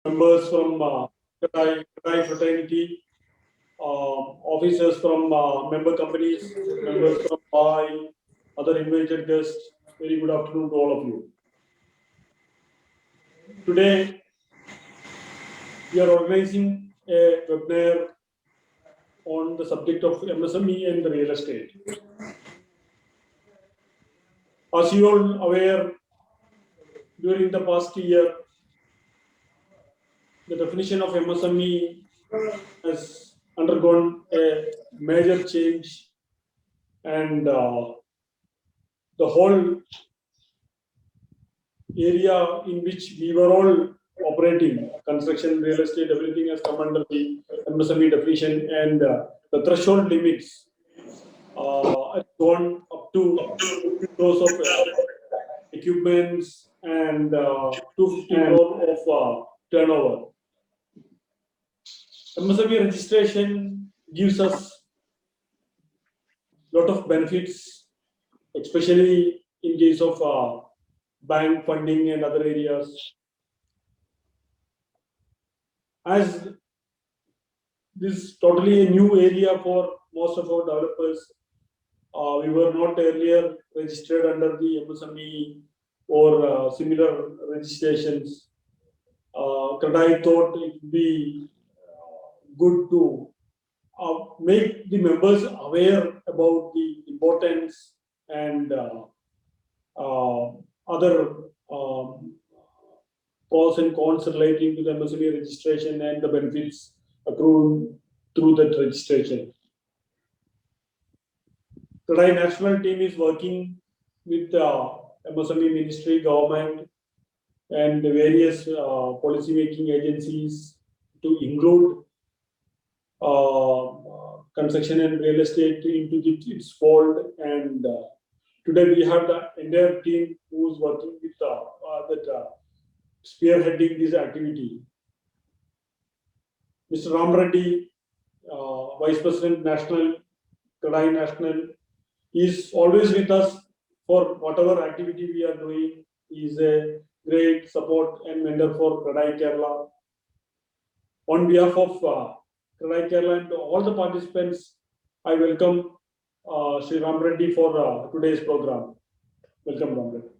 members from Kadai fraternity, officers from member companies, members from BI, other invited guests. Very good afternoon to all of you. Today, we are organizing a webinar on the subject of MSME and the real estate. As you all aware, during the past year, the definition of MSME has undergone a major change, and the whole area in which we were all operating, construction, real estate, everything has come under the MSME definition, and the threshold limits have gone up to crores of equipments and 250 crore of turnover. MSME registration gives us a lot of benefits, especially in case of bank funding and other areas. As this is totally a new area for most of our developers, we were not earlier registered under the MSME or similar registrations. Kadai thought it would be good to make the members aware about the importance and other pros and cons relating to the MSME registration and the benefits accrued through that registration. Kadai national team is working with the MSME ministry, government, and the various policy-making agencies to include construction and real estate into its fold. And today we have the entire team who is working with spearheading this activity. Mr. Ram Reddy, Vice President National, Kadai National, is always with us for whatever activity we are doing. He is a great support and mentor for Kadai Kerala. On behalf of Kadai Kerala and all the participants, I welcome Sri Ram Reddy for today's program. Welcome, Ram Reddy.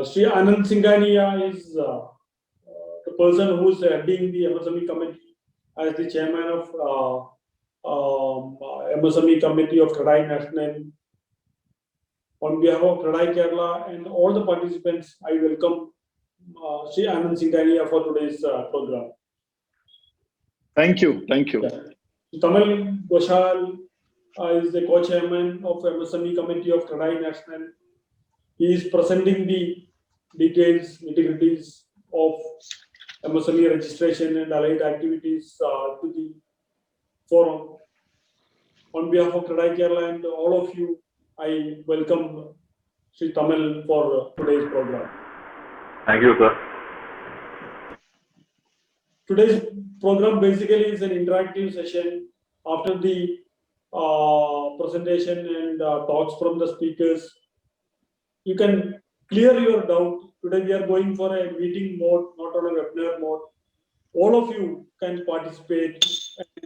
Sri Anand Singhania is the person who is heading the MSME committee as the chairman of MSME committee of Kadai National. On behalf of Kadai Kerala and all the participants, I welcome Sri Anand Singhania for today's program. Thank you. Thank you. Yeah. Tamal Goshal is the co-chairman of MSME committee of Kadai National. He is presenting the details, nitty-gritties of MSME registration and allied activities to the forum. On behalf of Kadai Kerala and all of you, I welcome Sri Tamal for today's program. Thank you, sir. Today's program basically is an interactive session. After the presentation and talks from the speakers, you can clear your doubt. Today we are going for a meeting mode, not on a webinar mode. All of you can participate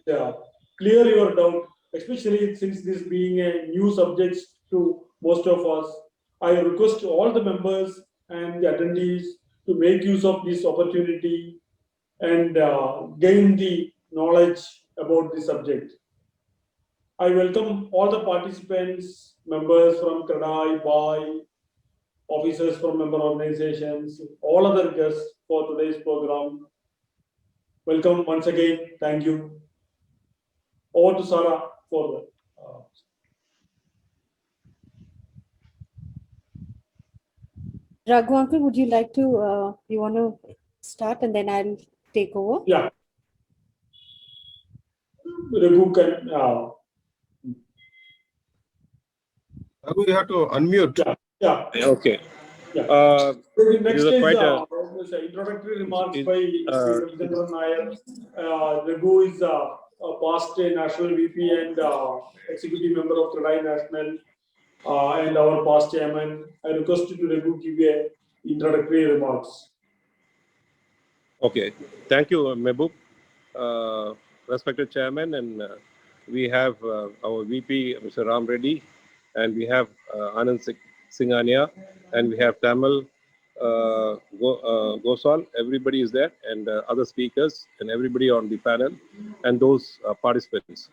and clear your doubt, especially since this being a new subject to most of us. I request all the members and the attendees to make use of this opportunity and gain the knowledge about the subject. I welcome all the participants, members from Kadai, BI, officers from member organizations, all other guests for today's program. Welcome once again. Thank you. Over to Sarah for Raghu uncle, would you like to, you want to start and then I'll take over? Yeah. Raghu can. Raghu, you have to unmute. Yeah. Okay. Yeah. Next is quite introductory remarks by Chandran Nair. Raghu is a past national VP and executive member of Kadai National and our past chairman. I request you to Raghu give a introductory remarks. Okay, thank you, Mehboob. Respected Chairman, and we have our VP, Mr. Ram Reddy, and we have Anand Singhania, and we have Tamal Gosal. Everybody is there, and other speakers, and everybody on the panel, and those participants.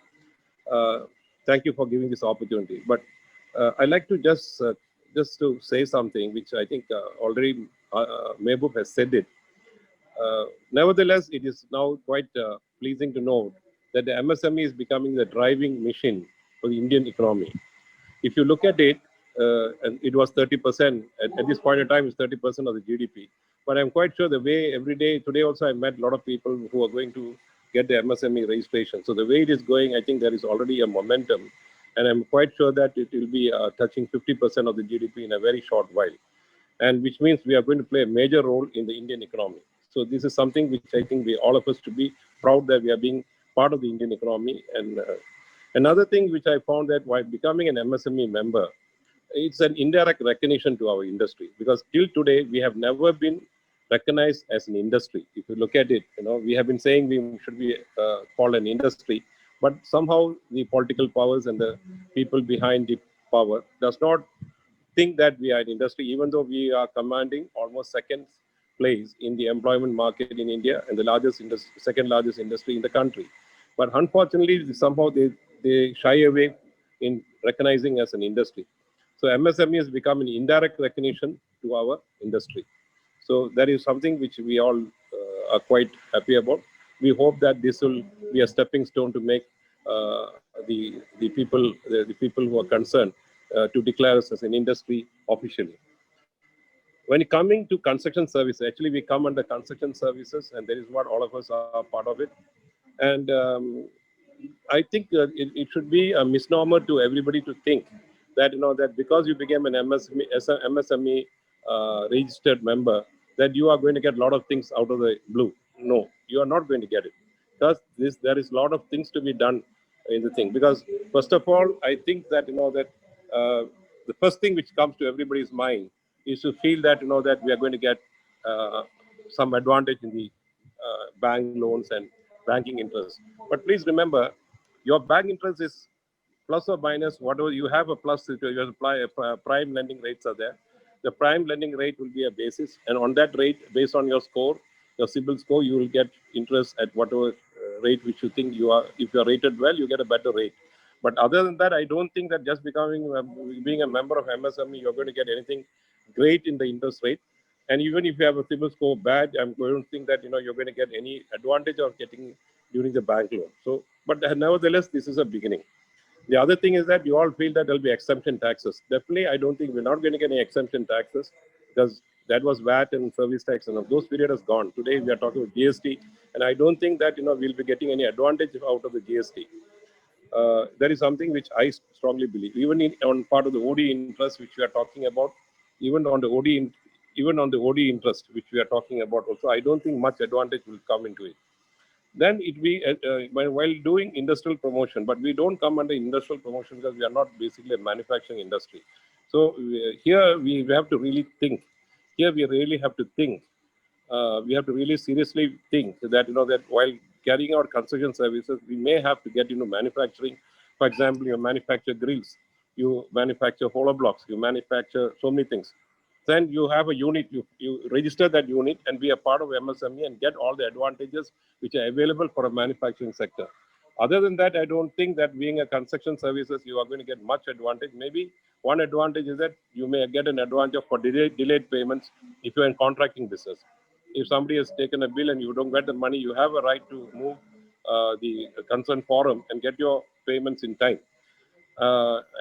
Uh, Thank you for giving this opportunity. But I'd like to just to say something, which I think already Mehboob has said it. Nevertheless, it is now quite pleasing to note that the MSME is becoming the driving machine for the Indian economy. If you look at it, and it was 30%, at this point in time, it's 30% of the GDP. But I'm quite sure the way every day, today also I met a lot of people who are going to get the MSME registration. So the way it is going, I think there is already a momentum. And I'm quite sure that it will be touching 50% of the GDP in a very short while. And which means we are going to play a major role in the Indian economy. So this is something which I think we all of us should be proud that we are being part of the Indian economy. And another thing which I found that while becoming an MSME member, it's an indirect recognition to our industry, because till today we have never been recognized as an industry. If you look at it, we have been saying we should be called an industry, but somehow the political powers and the people behind the power does not think that we are an industry, even though we are commanding almost second place in the employment market in India and the second largest industry in the country. But unfortunately, somehow they shy away in recognizing as an industry. So MSME has become an indirect recognition to our industry. So that is something which we all are quite happy about. We hope that this will be a stepping stone to make the people who are concerned to declare us as an industry officially. When coming to construction services, actually we come under construction services, and that is what all of us are part of it. And I think it should be a misnomer to everybody to think that that because you became an MSME registered member, that you are going to get a lot of things out of the blue. No, you are not going to get it, because there is a lot of things to be done in the thing. Because first of all, I think that the first thing which comes to everybody's mind is to feel that that we are going to get some advantage in the bank loans and banking interest. But please remember, your bank interest is plus or minus whatever you have. A plus, you apply prime lending rates are there. The prime lending rate will be a basis, and on that rate, based on your score, your CIBIL score, you will get interest at whatever rate which you think you are. If you are rated well, you get a better rate. But other than that, I don't think that just being a member of MSME, you're going to get anything great in the interest rate. And even if you have a CIBIL score bad, I don't think that you're going to get any advantage of getting during the bank loan. So, but nevertheless, this is a beginning. The other thing is that you all feel that there'll be exemption taxes. Definitely, I don't think we're not going to get any exemption taxes, because that was VAT and service tax, and those period has gone. Today we are talking about GST, and I don't think that we'll be getting any advantage out of the GST. That is something which I strongly believe. Even on part of the OD interest which we are talking about, even on the OD interest which we are talking about also, I don't think much advantage will come into it. Then it be while doing industrial promotion, but we don't come under industrial promotion because we are not basically a manufacturing industry. So here we have to really think. Here we really have to think. We have to really seriously think that that while carrying out construction services, we may have to get into manufacturing. For example, you manufacture grills, you manufacture hollow blocks, you manufacture so many things. Then you have a unit, you register that unit and be a part of MSME and get all the advantages which are available for a manufacturing sector. Other than that, I don't think that being a construction services, you are going to get much advantage. Maybe one advantage is that you may get an advantage for delayed payments if you're in contracting business. If somebody has taken a bill and you don't get the money, you have a right to move the concerned forum and get your payments in time.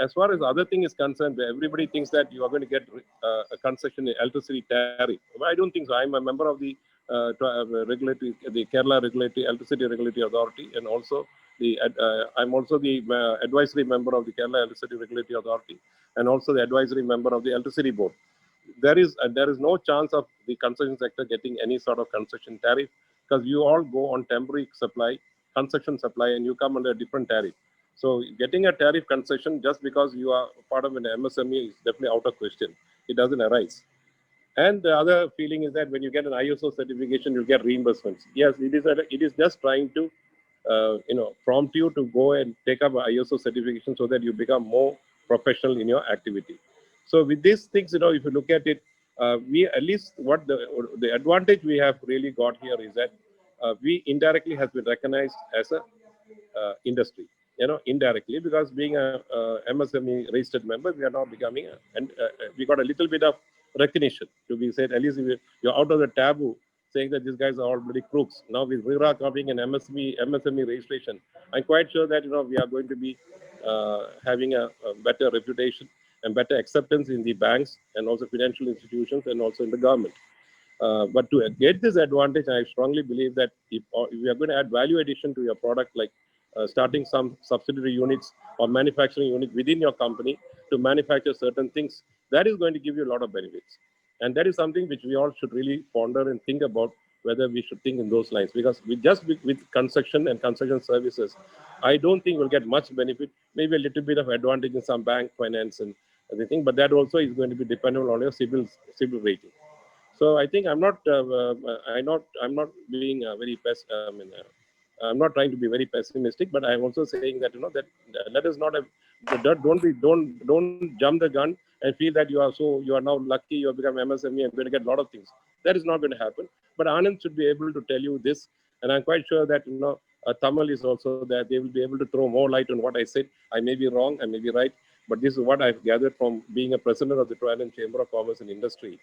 As far as other thing is concerned, everybody thinks that you are going to get a concession electricity tariff. Well, I don't think so. I'm a member of the Kerala Electricity Regulatory Authority, and also I'm also the advisory member of the Kerala Electricity Regulatory Authority, and also the advisory member of the Electricity Board. There is no chance of the construction sector getting any sort of concession tariff, because you all go on temporary supply, construction supply, and you come under a different tariff. So getting a tariff concession just because you are part of an MSME is definitely out of question. It doesn't arise. And the other feeling is that when you get an ISO certification, you'll get reimbursements. Yes, it is just trying to prompt you to go and take up an ISO certification so that you become more professional in your activity. So with these things, if you look at it, we at least what the advantage we have really got here is that we indirectly has been recognized as a industry, indirectly, because being a MSME registered member, we are now becoming and we got a little bit of recognition to be said, at least you're out of the taboo saying that these guys are already crooks. Now with RERA coming and MSME registration, I'm quite sure that we are going to be having a better reputation and better acceptance in the banks and also financial institutions and also in the government. But to get this advantage, I strongly believe that if we are going to add value addition to your product, like starting some subsidiary units or manufacturing unit within your company to manufacture certain things, that is going to give you a lot of benefits. And that is something which we all should really ponder and think about whether we should think in those lines. Because with construction and construction services, I don't think we'll get much benefit, maybe a little bit of advantage in some bank finance and everything, but that also is going to be dependent on your civil rating. So I think I'm not being I'm not trying to be very pessimistic, but I'm also saying that that let us not have don't jump the gun and feel that you are now lucky, you have become MSME and going to get a lot of things. That is not going to happen. But Anand should be able to tell you this, and I'm quite sure that Tamal is also that they will be able to throw more light on what I said. I may be wrong, I may be right, but this is what I've gathered from being a president of the Trivandrum Chamber of Commerce and Industry.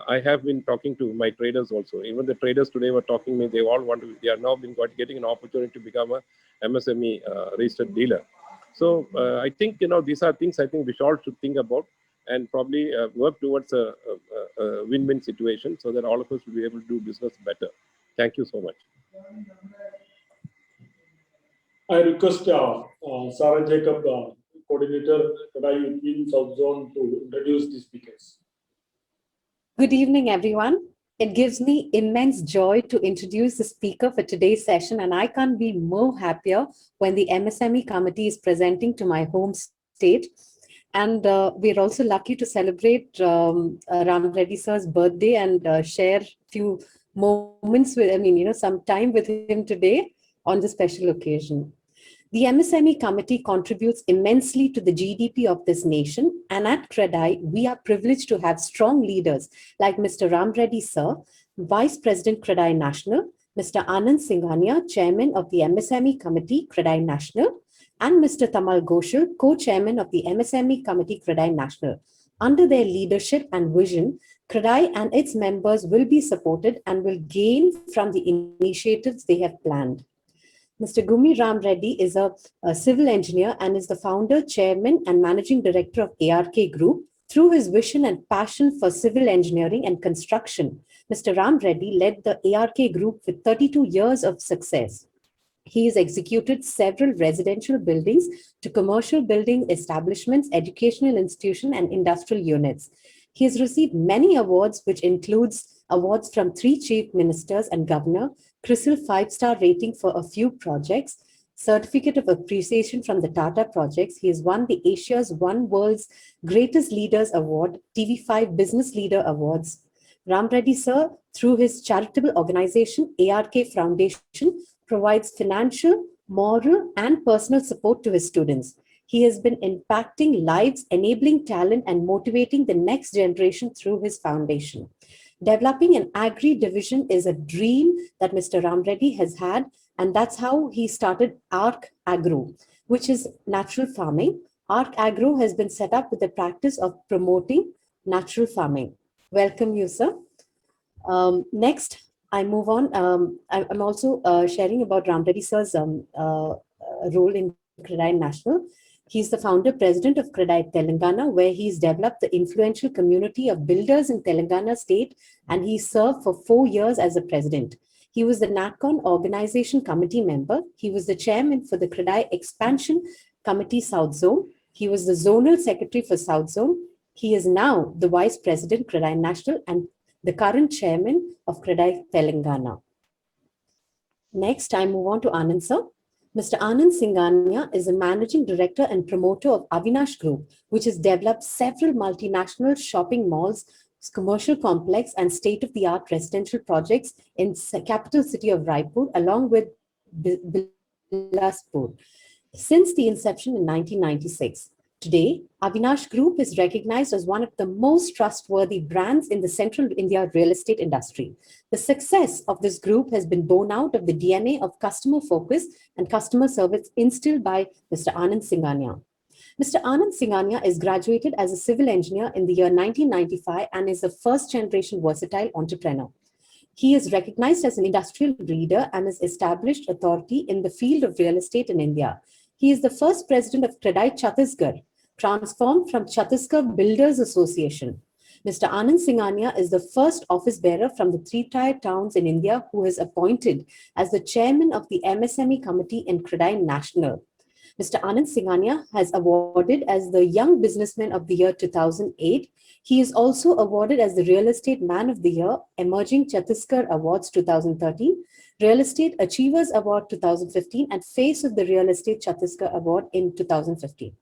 I have been talking to my traders also. Even the traders today were talking to me. They are now getting an opportunity to become a MSME registered dealer. So I think, these are things I think we all should think about and probably work towards a win-win situation so that all of us will be able to do business better. Thank you so much. I request Sarah Jacob, coordinator, CREDAI in South Zone, to introduce the speakers. Good evening, everyone. It gives me immense joy to introduce the speaker for today's session, and I can't be more happier when the MSME committee is presenting to my home state. And we're also lucky to celebrate Ram Reddy sir's birthday and share a few moments with, some time with him today on this special occasion. The MSME committee contributes immensely to the GDP of this nation, and at CREDAI, we are privileged to have strong leaders like Mr. Ram Reddy sir, Vice President CREDAI National, Mr. Anand Singhania, Chairman of the MSME Committee CREDAI National, and Mr. Tamal Ghoshal, Co-Chairman of the MSME Committee CREDAI National. Under their leadership and vision, CREDAI and its members will be supported and will gain from the initiatives they have planned. Mr. Gummi Ram Reddy is a civil engineer and is the founder, chairman, and managing director of ARK Group. Through his vision and passion for civil engineering and construction, Mr. Ram Reddy led the ARK Group with 32 years of success. He has executed several residential buildings to commercial building establishments, educational institutions, and industrial units. He has received many awards, which includes awards from 3 chief ministers and governor, CRISIL 5-star rating for a few projects, certificate of appreciation from the Tata projects. He has won the Asia's One World's Greatest Leaders Award, TV5 Business Leader Awards. Ram Reddy sir, through his charitable organization, ARK Foundation, provides financial, moral, and personal support to his students. He has been impacting lives, enabling talent, and motivating the next generation through his foundation. Developing an agri division is a dream that Mr. Ram Reddy has had, and that's how he started ARC Agro, which is natural farming. ARC Agro has been set up with the practice of promoting natural farming. Welcome you, sir. Next, I move on. I'm also sharing about Ram Reddy sir's role in CREDAI National. He's the founder president of CREDAI Telangana, where he's developed the influential community of builders in Telangana state, and he served for 4 years as a president. He was the NATCON organization committee member. He was the chairman for the CREDAI Expansion Committee South Zone. He was the zonal secretary for South Zone. He is now the vice president CREDAI National and the current chairman of CREDAI Telangana. Next, I move on to Anand sir. Mr. Anand Singhania is a managing director and promoter of Avinash Group, which has developed several multinational shopping malls commercial complex and state-of-the-art residential projects in capital city of Raipur, along with Bilaspur, since the inception in 1996. Today, Avinash Group is recognized as one of the most trustworthy brands in the Central India real estate industry. The success of this group has been born out of the DNA of customer focus and customer service instilled by Mr. Anand Singhania. Mr. Anand Singhania is graduated as a civil engineer in the year 1995 and is a first-generation versatile entrepreneur. He is recognized as an industrial leader and has established authority in the field of real estate in India. He is the first president of CREDAI Chhattisgarh, transformed from Chhattisgarh Builders Association. Mr. Anand Singhania is the first office bearer from the 3-tier towns in India who is appointed as the chairman of the MSME committee in CREDAI National. Mr. Anand Singhania has awarded as the Young Businessman of the Year 2008. He is also awarded as the Real Estate Man of the Year, Emerging Chhattisgarh Awards 2013, Real Estate Achievers Award 2015, and Face of the Real Estate Chhattisgarh Award in 2015.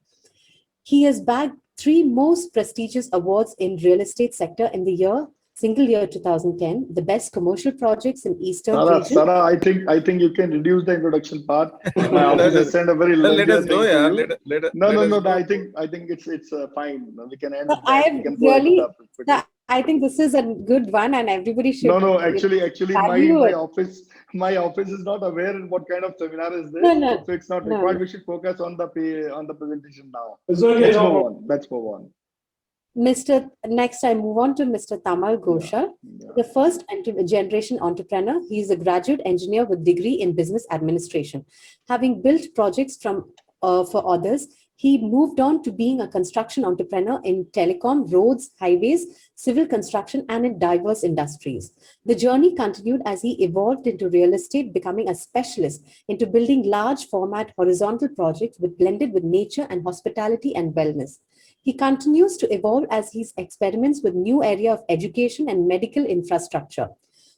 He has bagged 3 most prestigious awards in real estate sector in the single year 2010, the best commercial projects in Eastern region. Sara, I think you can reduce the introduction part. My office sent a very Let us lengthy know, thing yeah. to you. Let us No, know. I think it's fine. We can end. No, with that. We can go ahead really- with the- I think this is a good one and everybody should. No, actually, value my office is not aware what kind of seminar is this. No. So it's not No. required. We should focus on the presentation now. It's okay. Let's move on. Next, I move on to Mr. Tamal Ghoshal, Yeah. the first generation entrepreneur. He is a graduate engineer with degree in business administration. Having built projects for others, he moved on to being a construction entrepreneur in telecom, roads, highways, civil construction, and in diverse industries. The journey continued as he evolved into real estate, becoming a specialist into building large format horizontal projects blended with nature and hospitality and wellness. He continues to evolve as he experiments with new area of education and medical infrastructure.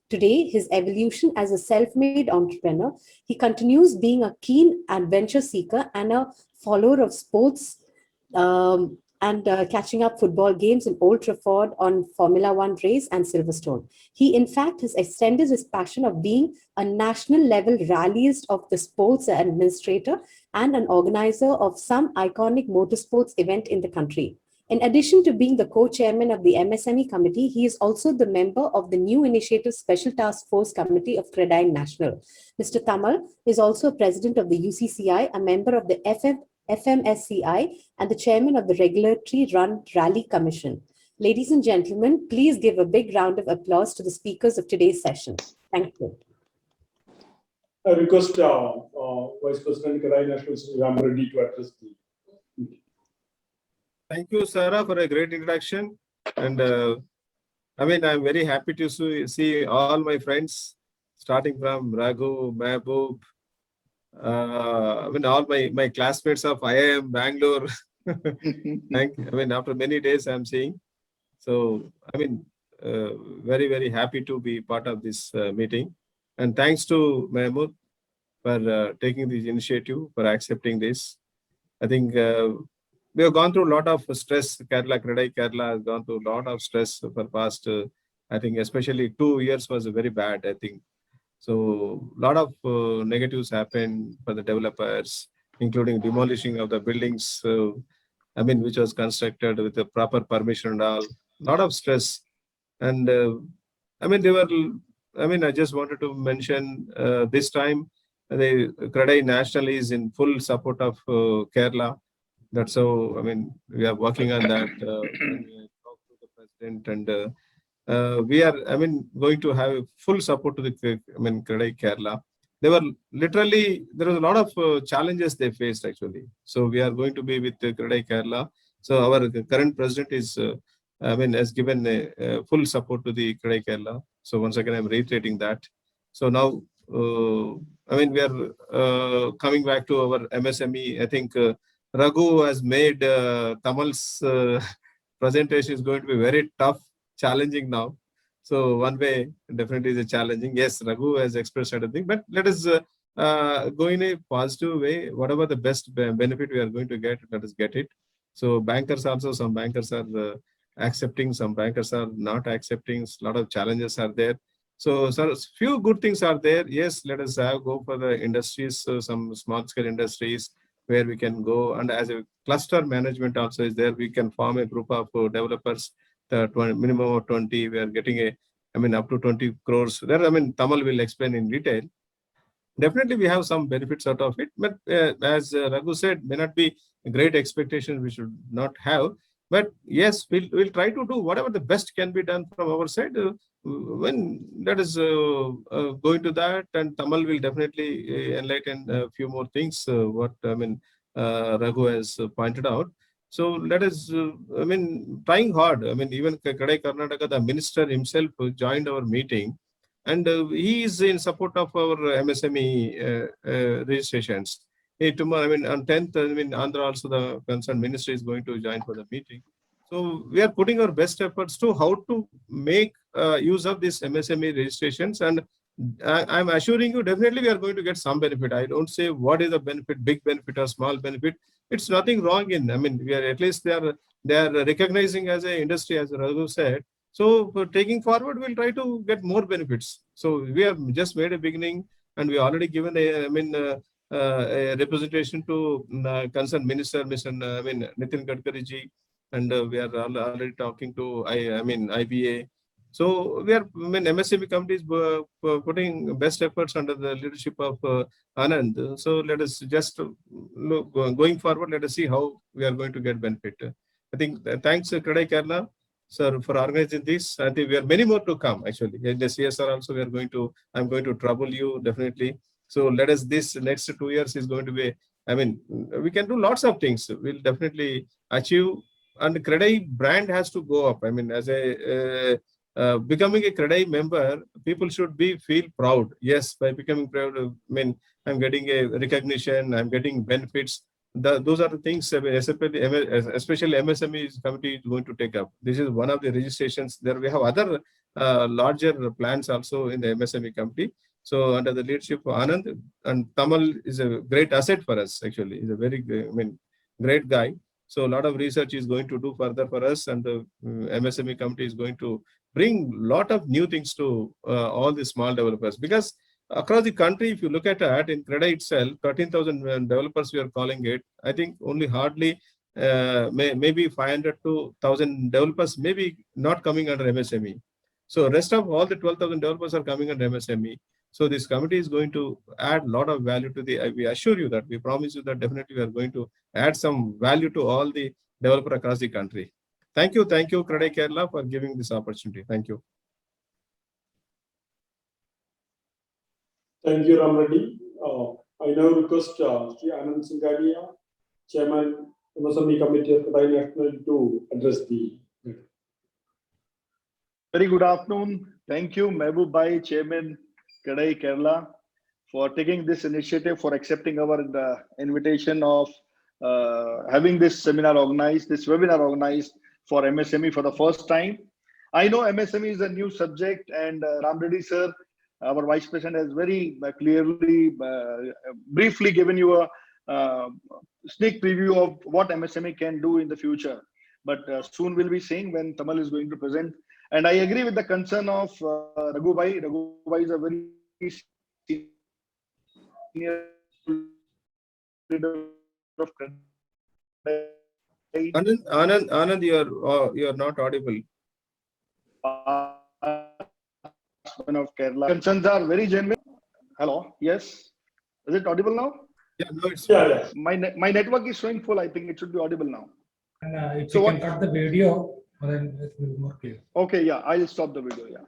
Today, his evolution as a self-made entrepreneur, he continues being a keen adventure seeker and a follower of sports and catching up football games in Old Trafford on Formula One race and Silverstone. He, in fact, has extended his passion of being a national level rallyist of the sports administrator and an organizer of some iconic motorsports event in the country. In addition to being the co-chairman of the MSME committee, he is also the member of the New Initiative Special Task Force Committee of CREDAI National. Mr. Tamal is also president of the UCCI, a member of the FMSCI, and the chairman of the Regulatory Run Rally Commission. Ladies and gentlemen, please give a big round of applause to the speakers of today's session. Thank you. I request Vice President CREDAI National Ram Reddy to address the. Thank you, Sarah, for a great introduction. And I'm very happy to see all my friends, starting from Raghu, Mehboob, all my classmates of IIM Bangalore. After many days I'm seeing. So, very, very happy to be part of this meeting. And thanks to Mehboob for taking this initiative, for accepting this. I think we have gone through a lot of stress. CREDAI Kerala has gone through a lot of stress for past, I think especially 2 years was very bad, I think. So a lot of negatives happened for the developers, including demolishing of the buildings, which was constructed with the proper permission and all. A lot of stress. And I just wanted to mention this time, the CREDAI National is in full support of Kerala. That's how, we are working on that. We talk to the president and we are, going to have full support to the, CREDAI Kerala. There was a lot of challenges they faced actually. So we are going to be with CREDAI Kerala. So our current president is, has given a full support to the CREDAI Kerala. So once again, I'm reiterating that. So now, we are coming back to our MSME. I think Raghu has made Tamal's presentation is going to be very tough, challenging now. So one way definitely is challenging. Yes, Raghu has expressed certain thing, but let us go in a positive way. Whatever the best benefit we are going to get, let us get it. So bankers also, some bankers are accepting, some bankers are not accepting, a lot of challenges are there. So, few good things are there. Yes, let us go for the industries, some small scale industries where we can go, and as a cluster management also is there. We can form a group of developers, the minimum of 20. We are getting up to 20 crores. There, Tamal will explain in detail. Definitely, we have some benefits out of it, but as Raghu said, may not be great expectations. We should not have. But yes, we'll try to do whatever the best can be done from our side. When that is going to that, and Tamal will definitely enlighten a few more things. What Raghu has pointed out. So let us, trying hard. Even Kadai Karnataka, the minister himself joined our meeting, and he is in support of our MSME registrations. Tomorrow, on 10th, Andhra also the concerned ministry is going to join for the meeting. So we are putting our best efforts to how to make use of these MSME registrations, and I'm assuring you, definitely we are going to get some benefit. I don't say what is the benefit, big benefit or small benefit. It's nothing wrong in. We are at least they are recognizing as an industry, as Raghu said. So for taking forward, we'll try to get more benefits. So we have just made a beginning, and we already given a representation to concerned minister, Mr. Nitin Gadkari ji, and we are already talking to IBA. So we are, MSME companies putting best efforts under the leadership of Anand. So let us just look going forward. Let us see how we are going to get benefit. I think thanks Kadai Kerala, sir, for organizing this. I think we have many more to come. Actually, in the CSR also I'm going to trouble you definitely. So let us, this next 2 years is going to be, we can do lots of things. We'll definitely achieve, and Credai brand has to go up. As a becoming a Credai member, people should feel proud. Yes, by becoming proud, I'm getting a recognition, I'm getting benefits. Those are the things, especially MSME committee is going to take up. This is one of the registrations. There we have other larger plans also in the MSME committee. So under the leadership of Anand, and Tamal is a great asset for us. Actually, he's a very great guy. So a lot of research is going to do further for us, and the MSME committee is going to bring a lot of new things to all the small developers. Because across the country, if you look at it, in Credai itself, 13,000 developers we are calling it. I think only hardly maybe 500 to 1,000 developers maybe not coming under MSME. So rest of all the 12,000 developers are coming under MSME. So this committee is going to add a lot of value to the, we assure you that, we promise you that definitely we are going to add some value to all the developers across the country. Thank you, Credai Kerala, for giving this opportunity. Thank you. Thank you, Ram Reddy. I now request Sri Anand Singhania, Chairman, MSME Committee of Kadai National, to address the meeting. Very good afternoon. Thank you, Mehboob Bhai, Chairman, Kadai Kerala, for taking this initiative, for accepting our invitation of having this seminar organized, this webinar organized for MSME for the first time. I know MSME is a new subject, and Ram Reddy sir, our Vice President, has very clearly, briefly given you a sneak preview of what MSME can do in the future. But soon we'll be seeing when Tamal is going to present. And I agree with the concern of Raghu Bhai. Raghu Bhai is a very senior leader of Anand, you are not audible. Of Kerala. Concerns are very genuine. Hello, yes. Is it audible now? Yeah, no, it's Yeah. My network is showing full. I think it should be audible now. And if you can cut the video, then it will be more clear. Okay, yeah, I'll stop the video. Yeah.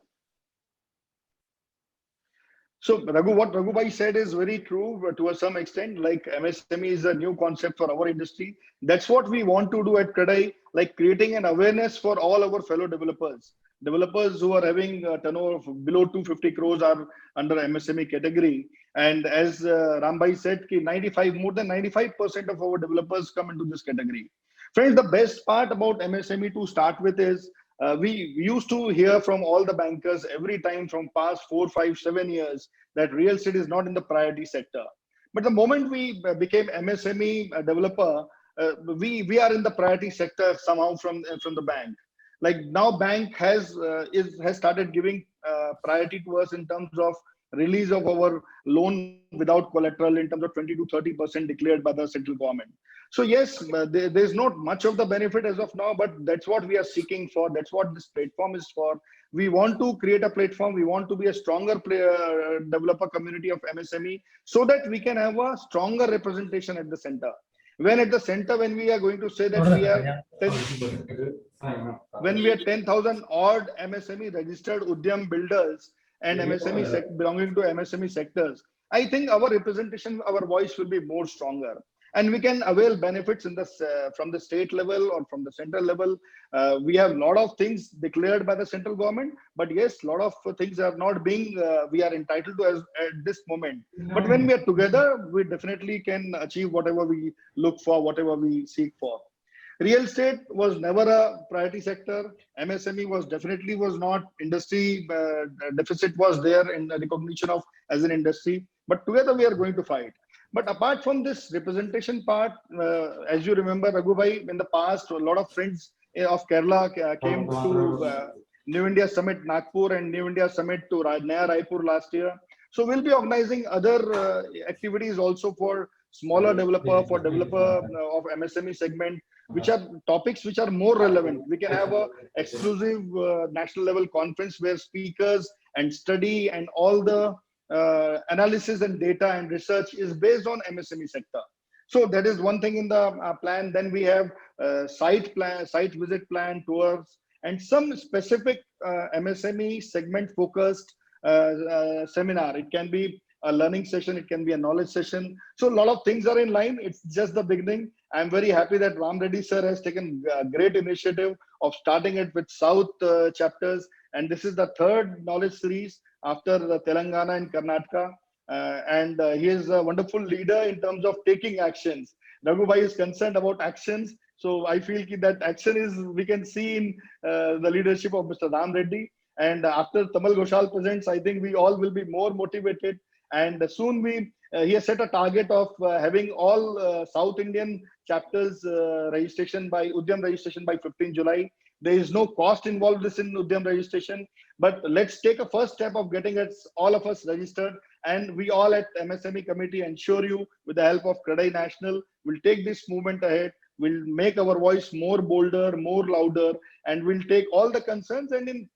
So what Raghu Bhai said is very true to some extent. Like MSME is a new concept for our industry. That's what we want to do at Kadai, like creating an awareness for all our fellow developers. Developers who are having a turnover of below 250 crores are under MSME category. And as Ram Bhai said, more than 95% of our developers come into this category. Friends, the best part about MSME to start with is we used to hear from all the bankers every time from past 4, 5, 7 years that real estate is not in the priority sector. But the moment we became MSME developer, we are in the priority sector somehow from the bank. like now bank has started giving priority to us in terms of release of our loan without collateral in terms of 20 to 30% declared by the central government. So yes, there's not much of the benefit as of now, but that's what we are seeking for. That's what this platform is for. We want to create a platform. We want to be a stronger developer community of MSME so that we can have a stronger representation at the center. When at the center, when we are going to say that we are when we are 10,000 odd MSME registered Udyam builders and MSME belonging to MSME sectors, I think our representation, our voice will be more stronger. And we can avail benefits in from the state level or from the central level. We have a lot of things declared by the central government, but yes, a lot of things are not being, we are entitled to at this moment. But when we are together, we definitely can achieve whatever we look for, whatever we seek for. Real estate was never a priority sector. MSME was definitely was not. Industry deficit was there in the recognition of as an industry. But together we are going to fight. But apart from this representation part, as you remember, Raghubhai, in the past, a lot of friends of Kerala came to New India Summit Nagpur and New India Summit to Naya Raipur last year. So we'll be organizing other activities also for smaller developer, for developer of MSME segment, which are topics which are more relevant. We can have a exclusive national level conference where speakers and study and all the analysis and data and research is based on MSME sector. So that is one thing in the plan. Then we have site visit plan, tours, and some specific MSME segment focused seminar. It can be a learning session, it can be a knowledge session. So a lot of things are in line. It's just the beginning. I'm very happy that Ram Reddy sir has taken a great initiative of starting it with South chapters. And this is the third knowledge series after Telangana and Karnataka. And he is a wonderful leader in terms of taking actions. Raghubhai is concerned about actions. So I feel that action is, we can see in the leadership of Mr. Ram Reddy. And after Tamal Ghoshal presents, I think we all will be more motivated. And soon he has set a target of having all South Indian chapters registration by Udyam registration by 15 July. There is no cost involved in Udyam registration, but let's take a first step of getting all of us registered. And we all at MSME committee ensure you with the help of Credai National will take this movement ahead. We'll make our voice more bolder, more louder, and we'll take all the concerns. And in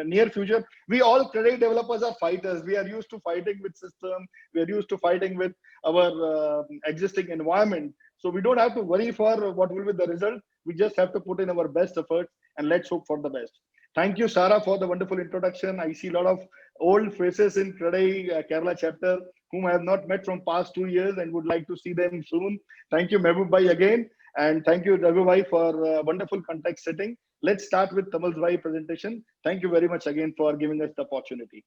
near future, we all Credai developers are fighters. We are used to fighting with system. We are used to fighting with our existing environment. So we don't have to worry for what will be the result. We just have to put in our best efforts and let's hope for the best. Thank you, Sara, for the wonderful introduction. I see a lot of old faces in Credai Kerala chapter whom I have not met from past 2 years and would like to see them soon. Thank you, Mehboob Bhai, again. And thank you, Raghu Bhai, for wonderful context setting. Let's start with Tamal's Bhai presentation. Thank you very much again for giving us the opportunity.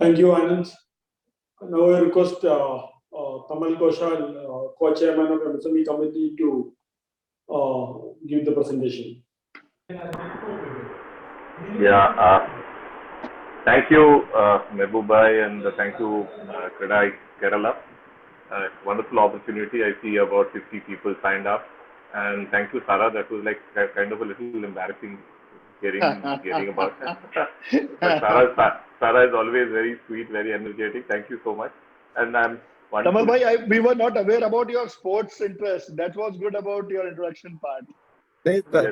Thank you, Anand. Now I request Tamal Ghoshal, co-chairman of MSME committee, to give the presentation. Yeah, thank you, Mehboob Bhai, and thank you, Credai Kerala. Wonderful opportunity. I see about 50 people signed up. And thank you, Sara. That was like kind of a little embarrassing hearing about that. But Sara is always very sweet, very energetic. Thank you so much. And I'm Tamal Bhai, we were not aware about your sports interest. That was good about your introduction part.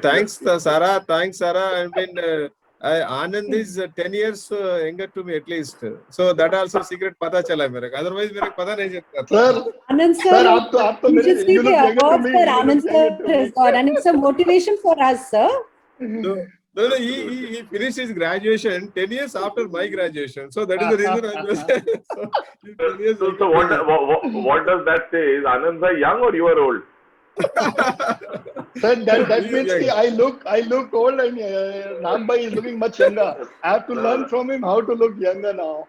Thanks, Sara. Thanks, Sara. I mean, Anand is 10 years younger to me at least. So that also secret pata chala mere. Otherwise, mere pata nahi chalta. Sir, Anand sir, you just see the awards that Anand sir has got, and it's a motivation for us, sir. No, he finished his graduation 10 years after my graduation. So that is the reason I'm just So what does that say? Is Anand Bhai young or you are old? Sir, that means I look old and Ram Bhai is looking much younger. I have to learn from him how to look younger now.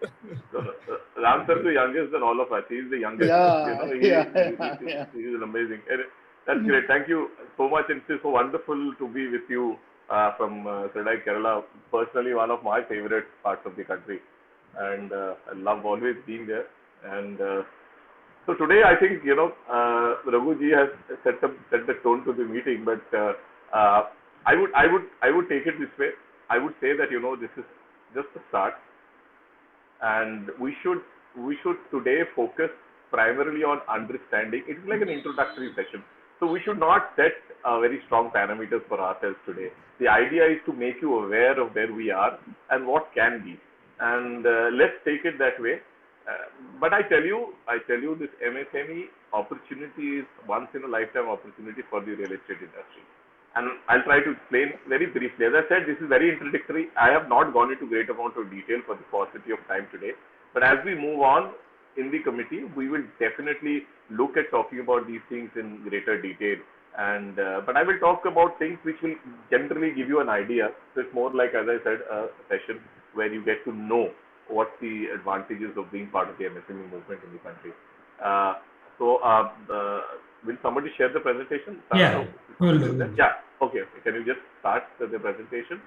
Ram sir is the youngest than all of us. He is the youngest. He is amazing. That's great. Thank you so much. And it's so wonderful to be with you from Credai Kerala. Personally, one of my favorite parts of the country. And I love always being there. And so today, I think, Raghu ji has set the tone to the meeting, but I would take it this way. I would say that, you know, this is just the start, and we should today focus primarily on understanding. It is like an introductory session. So we should not set very strong parameters for ourselves today. The idea is to make you aware of where we are and what can be. And let's take it that way. But I tell you, this MSME opportunity is once in a lifetime opportunity for the real estate industry. And I'll try to explain very briefly. As I said, this is very introductory. I have not gone into great amount of detail for the paucity of time today. But as we move on in the committee, we will definitely look at talking about these things in greater detail. And but I will talk about things which will generally give you an idea. So it's more like, as I said, a session where you get to know what the advantages of being part of the MSME movement in the country. Will somebody share the presentation? Yeah, we'll do that. Yeah. Okay. Can you just start the presentation?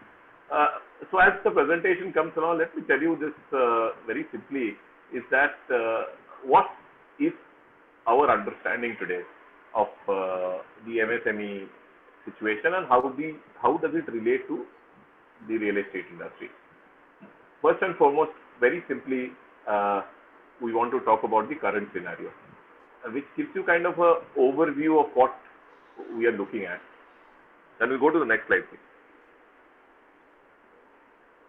So as the presentation comes along, let me tell you this very simply, is that what is our understanding today of the MSME situation, and how does it relate to the real estate industry? First and foremost, very simply, we want to talk about the current scenario, which gives you kind of an overview of what we are looking at. Then we'll go to the next slide, please.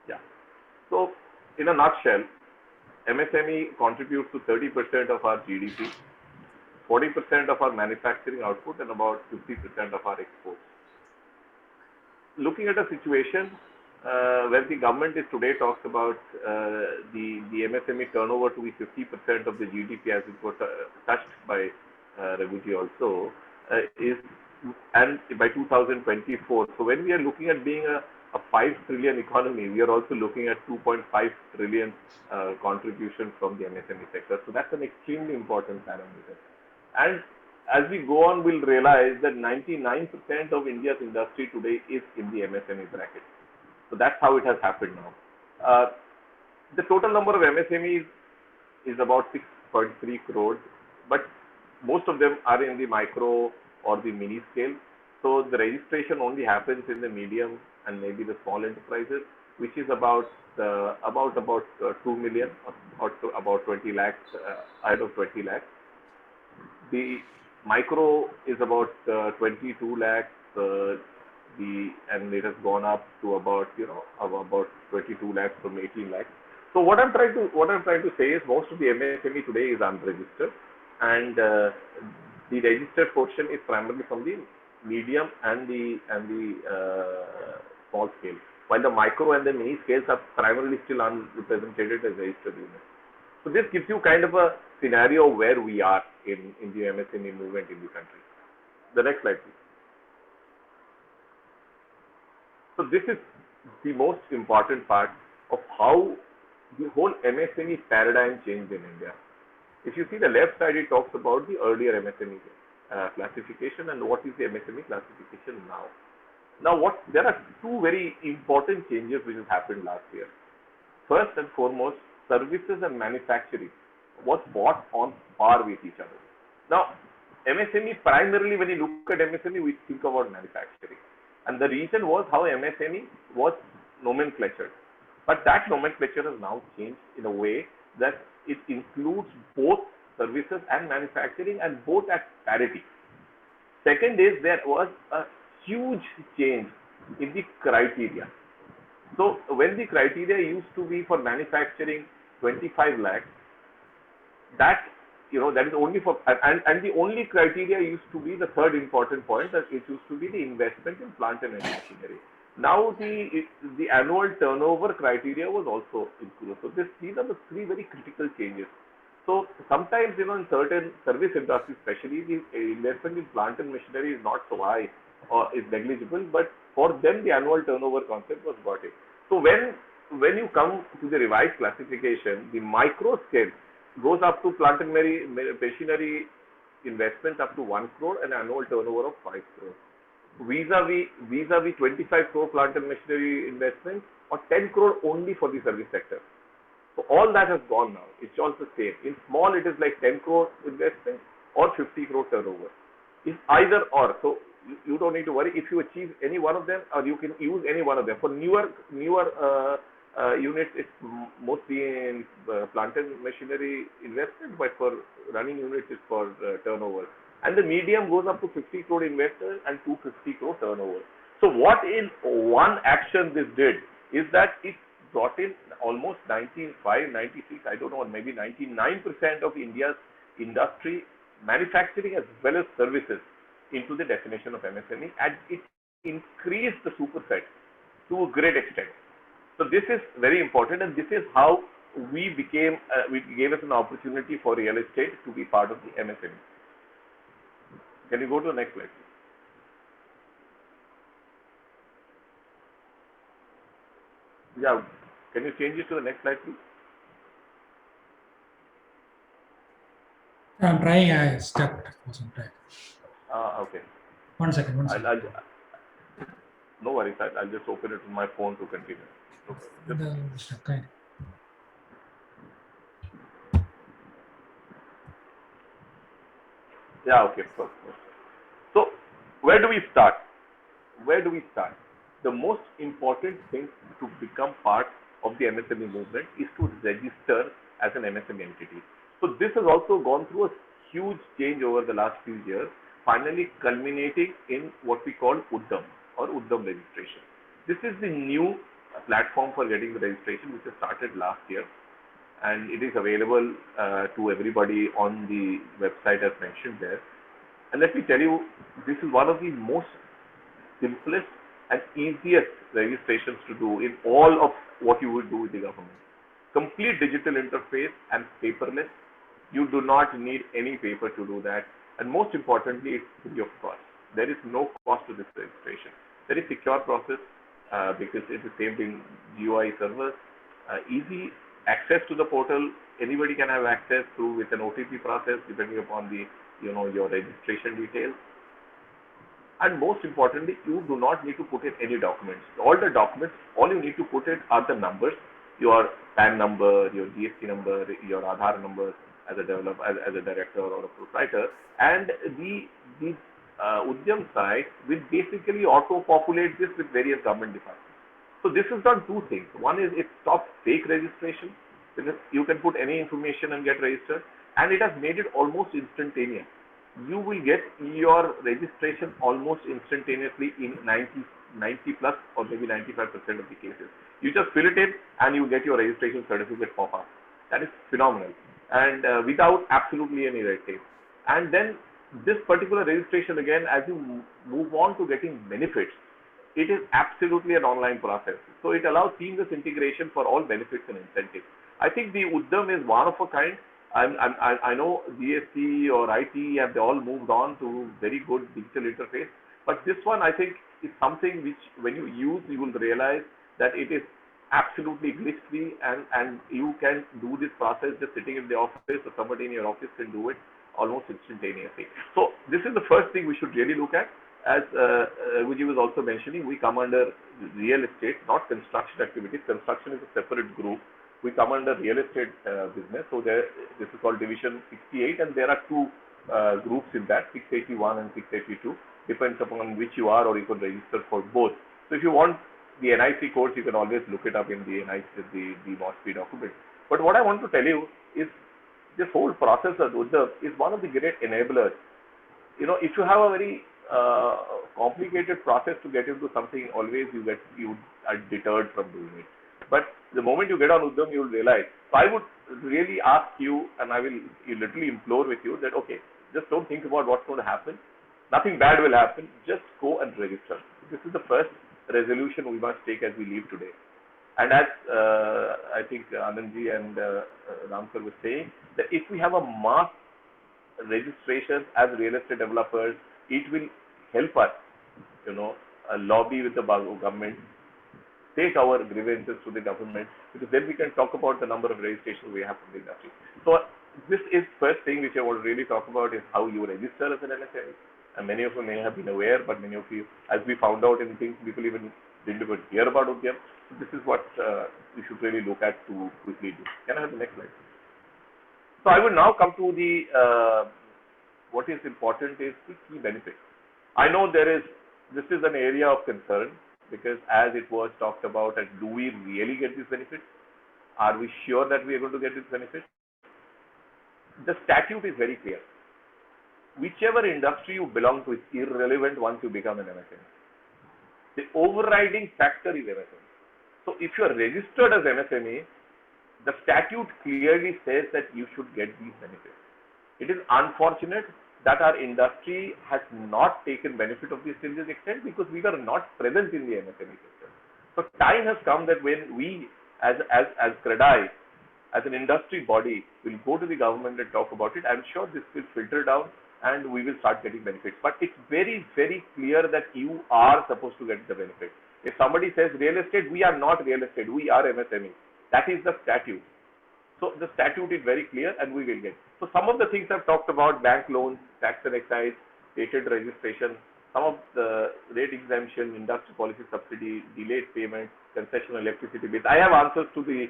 Yeah. So, in a nutshell, MSME contributes to 30% of our GDP, 40% of our manufacturing output, and about 50% of our exports. Looking at a situation where the government is today talks about the MSME turnover to be 50% of the GDP, as it was touched by Raghuji also, and by 2024. So when we are looking at being a 5 trillion economy, we are also looking at 2.5 trillion contribution from the MSME sector. So that's an extremely important parameter. And as we go on, we'll realize that 99% of India's industry today is in the MSME bracket. So that's how it has happened now. The total number of MSMEs is about 6.3 crores, but most of them are in the micro or the mini scale. So the registration only happens in the medium and maybe the small enterprises, which is about 2 million or about 20 lakhs, out of 20 lakhs. The micro is about 22 lakhs. And it has gone up to about 22 lakhs from 18 lakhs. So what I'm trying to say is most of the MSME today is unregistered, and the registered portion is primarily from the medium and the small scale, while the micro and the mini scales are primarily still unrepresented as registered units. So this gives you kind of a scenario where we are in the MSME movement in the country. The next slide, please. So this is the most important part of how the whole MSME paradigm changed in India. If you see the left side, it talks about the earlier MSME classification and what is the MSME classification now. Now, there are two very important changes which have happened last year. First and foremost, services and manufacturing was bought on par with each other. Now, MSME, primarily when you look at MSME, we think about manufacturing. And the reason was how MSME was nomenclatured. But that nomenclature has now changed in a way that it includes both services and manufacturing, and both at parity. Second is there was a huge change in the criteria. So when the criteria used to be for manufacturing 25 lakhs, that is only for, and the only criteria used to be the third important point, that it used to be the investment in plant and machinery. Now the annual turnover criteria was also included. So these are the three very critical changes. So sometimes in certain service industries, especially, the investment in plant and machinery is not so high or is negligible, but for them the annual turnover concept was got it. So when you come to the revised classification, the micro scale goes up to plant and machinery investment up to 1 crore and annual turnover of 5 crores. Vis-a-vis 25 crore plant and machinery investment, or 10 crore only for the service sector. So all that has gone now. It's all the same. In small, it is like 10 crore investment or 50 crore turnover. It's either or. So you don't need to worry if you achieve any one of them, or you can use any one of them. For newer units, it's mostly in plant and machinery investment, but for running units, it's for turnover. And the medium goes up to 50 crore investors and 250 crore turnover. So what in one action this did is that it brought in almost 95, 96, I don't know, or maybe 99% of India's industry, manufacturing as well as services into the definition of MSME, and it increased the super set to a great extent. So this is very important, and this is how we became, we gave us an opportunity for real estate to be part of the MSME. Can you go to the next slide? Yeah, can you change it to the next slide, please? I'm trying, I stuck for some time. Okay. One second. No worries, I'll just open it on my phone to continue. Okay. Stuck, kind. Yeah, okay. Perfect. So, where do we start? The most important thing to become part of the MSME movement is to register as an MSME entity. So, this has also gone through a huge change over the last few years, finally culminating in what we call Uddam or Uddam registration. This is the new platform for getting the registration, which has started last year, and it is available to everybody on the website as mentioned there. And let me tell you, this is one of the most simplest and easiest registrations to do in all of what you would do with the government. Complete digital interface and paperless. You do not need any paper to do that. And most importantly, it's free of cost. There is no cost to this registration. Very secure process because it's the same thing, GUI servers, easy access to the portal. Anybody can have access through with an OTP process depending upon the, your registration details. And most importantly, you do not need to put in any documents. All the documents, all you need to put in are the numbers, your PAN number, your GST number, your Aadhaar number as a developer, as a director or a proprietor, and the Udyam site will basically auto-populate this with various government departments. So this has done two things. One is it stops fake registration, because you can put any information and get registered, and it has made it almost instantaneous. You will get your registration almost instantaneously in 90 plus or maybe 95% of the cases. You just fill it in and you get your registration certificate pop up. That is phenomenal, and without absolutely any red tape. And then this particular registration, again, as you move on to getting benefits, it is absolutely an online process. So it allows seamless integration for all benefits and incentives. I think the Uddam is one of a kind. I know GST or IT have they all moved on to very good digital interface, but this one I think is something which when you use, you will realize that it is absolutely glitch free, and you can do this process just sitting in the office, or somebody in your office can do it almost instantaneously. So this is the first thing we should really look at. As Guji was also mentioning, we come under real estate, not construction activities. Construction is a separate group. We come under real estate business. So this is called Division 68, and there are two groups in that, 681 and 682. Depends upon which you are, or you can register for both. So if you want the NIC course, you can always look it up in the NIC, the MOSP document. But what I want to tell you is this whole process of Uddam is one of the great enablers. If you have a very complicated process to get into something, always you are deterred from doing it. But the moment you get on Uddam, you will realize. So I would really ask you, and I will literally implore with you that, okay, just don't think about what's going to happen. Nothing bad will happen. Just go and register. This is the first resolution we must take as we leave today. And as I think Anandji and Ram sir was saying, that if we have a mass registration as real estate developers, it will help us, lobby with the government, take our grievances to the government, because then we can talk about the number of registrations we have from the industry. So this is first thing which I want to really talk about is how you register as an MSME. And many of you may have been aware, but many of you, as we found out in things, people didn't even hear about Udyam. So this is what you should really look at to quickly do. Can I have the next slide? So I will now come to the, what is important is the key benefits. I know this is an area of concern because as it was talked about, and do we really get these benefits? Are we sure that we are going to get these benefits? The statute is very clear. Whichever industry you belong to is irrelevant once you become an MSME. The overriding factor is MSME. So if you are registered as MSME, the statute clearly says that you should get these benefits. It is unfortunate that our industry has not taken benefit of this till this extent because we were not present in the MSME sector. So time has come that when we as CREDAI, as an industry body, will go to the government and talk about it, I'm sure this will filter down and we will start getting benefits. But it's very, very clear that you are supposed to get the benefit. If somebody says real estate, we are not real estate, we are MSME. That is the statute. So the statute is very clear and we will get. So some of the things I've talked about, bank loans, tax and excise, patent registration, some of the rate exemption, industry policy subsidy, delayed payment, concession on electricity bills. I have answers to the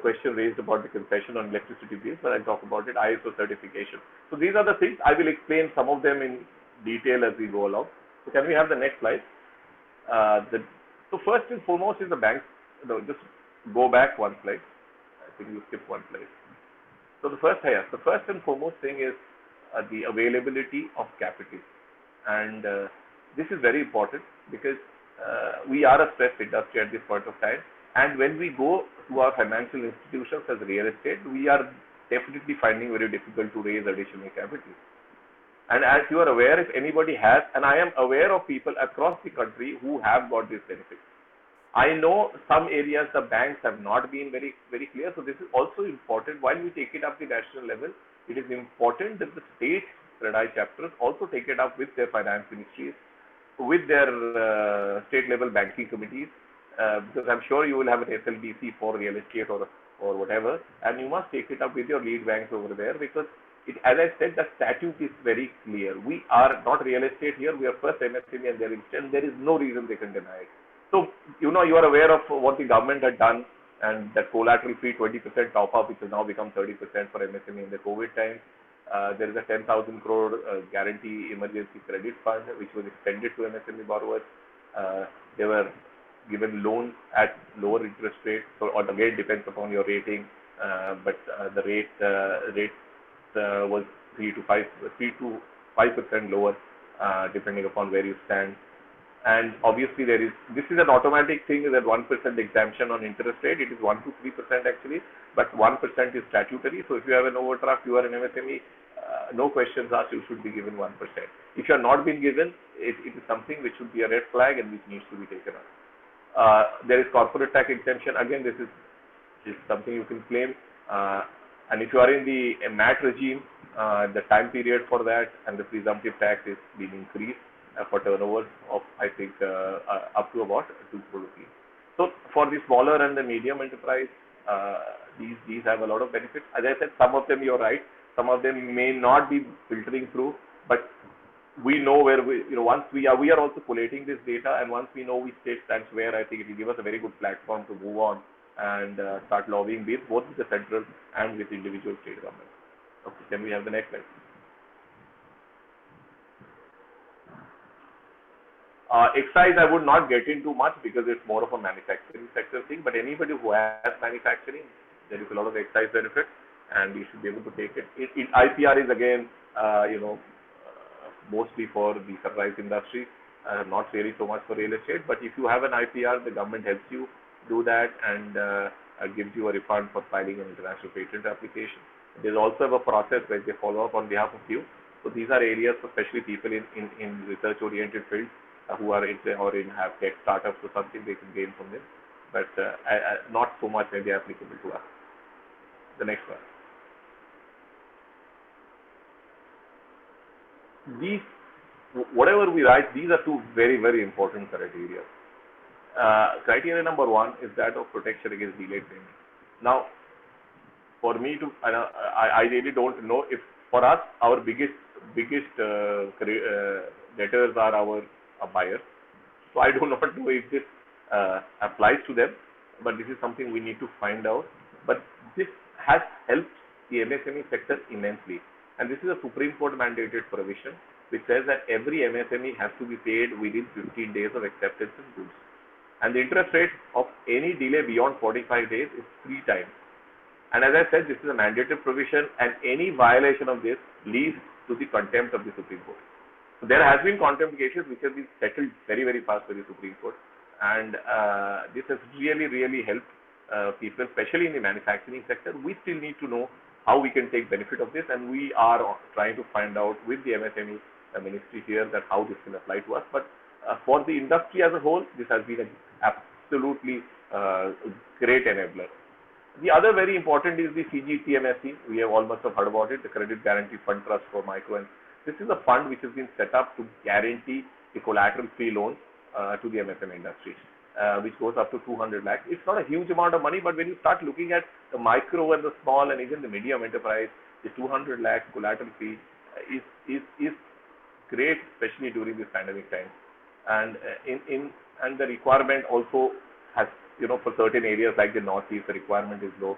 question raised about the concession on electricity bills, but I'll talk about it, ISO certification. So these are the things. I will explain some of them in detail as we go along. So can we have the next slide? So first and foremost is the banks. No, just go back one slide. I think you skipped one slide. So the first and foremost thing is the availability of capital. And this is very important because we are a stressed industry at this point of time. And when we go to our financial institutions as real estate, we are definitely finding very difficult to raise additional capital. And as you are aware, if anybody has, and I am aware of people across the country who have got this benefit. I know some areas the banks have not been very, very clear. So this is also important. While we take it up the national level, it is important that the state CREDAI chapters also take it up with their finance ministries, with their state level banking committees, because I'm sure you will have an SLBC for real estate or whatever, and you must take it up with your lead banks over there because it, as I said, the statute is very clear. We are not real estate here. We are first MSME and there is no reason they can deny it. So, you know, you are aware of what the government had done and that collateral free 20% top up, which has now become 30% for MSME in the COVID times. There is a 10,000 crore guarantee emergency credit fund, which was extended to MSME borrowers. They were given loans at lower interest rates. So, again, depends upon your rating, but the rate was 3 to 5% lower, depending upon where you stand. And obviously this is an automatic thing, that 1% exemption on interest rate. It is 1 to 3% actually, but 1% is statutory. So if you have an overdraft, you are an MSME, no questions asked, you should be given 1%. If you are not been given, it is something which should be a red flag and which needs to be taken up. There is corporate tax exemption. Again, this is something you can claim. And if you are in the MAT regime, the time period for that and the presumptive tax is being increased for turnovers of, I think, up to about 2 crore rupees. So for the smaller and the medium enterprise, these have a lot of benefits. As I said, some of them you're right, some of them may not be filtering through, but we know where once we are also collating this data, and once we know which state stands where, I think it will give us a very good platform to move on and start lobbying with both the central and with individual state governments. Okay, can we have the next slide? Excise I would not get into much because it's more of a manufacturing sector thing, but anybody who has manufacturing, there is a lot of excise benefit and you should be able to take it. IPR is again, mostly for the sunrise industry, not really so much for real estate, but if you have an IPR, the government helps you do that and gives you a refund for filing an international patent application. There's also a process where they follow up on behalf of you. So these are areas, especially people in research-oriented fields, who are have tech startups or something, they can gain from this, but not so much maybe applicable to us. The next one. These, whatever we write, these are two very, very important criteria. Criteria number one is that of protection against delayed payment. Now, for me to, I really don't know if for us, our biggest debtors are our buyers. So I do not know if this applies to them, but this is something we need to find out. But this has helped the MSME sector immensely, and this is a Supreme Court mandated provision. which says that every MSME has to be paid within 15 days of acceptance of goods. And the interest rate of any delay beyond 45 days is 3 times. And as I said, this is a mandatory provision, and any violation of this leads to the contempt of the Supreme Court. So there has been contempt cases which have been settled very, very fast by the Supreme Court. And this has really, really helped people, especially in the manufacturing sector. We still need to know how we can take benefit of this, and we are trying to find out with the MSME ministry here that how this can apply to us. But for the industry as a whole, this has been an absolutely great enabler. The other very important is the CGTMSE. We have almost heard about it, the Credit Guarantee Fund Trust for Micro. And this is a fund which has been set up to guarantee the collateral-free loans to the MSME industry, which goes up to 200 lakhs. It's not a huge amount of money, but when you start looking at the micro and the small and even the medium enterprise, the 200 lakhs collateral-free is great, especially during this pandemic time. And and the requirement also has, for certain areas like the Northeast, the requirement is low.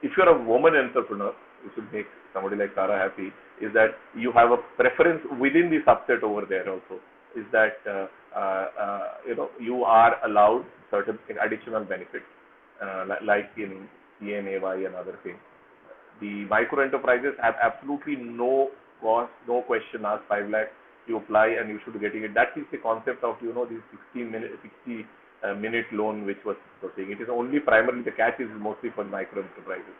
If you're a woman entrepreneur, which would make somebody like Tara happy, is that you have a preference within the subset over there also, is that you are allowed certain additional benefits, like in PMAY and other things. The micro enterprises have absolutely no cost, no question asked, 5 lakhs. You apply and you should be getting it. That is the concept of, the 60-minute loan which was saying. It is only primarily, the catch is mostly for micro enterprises.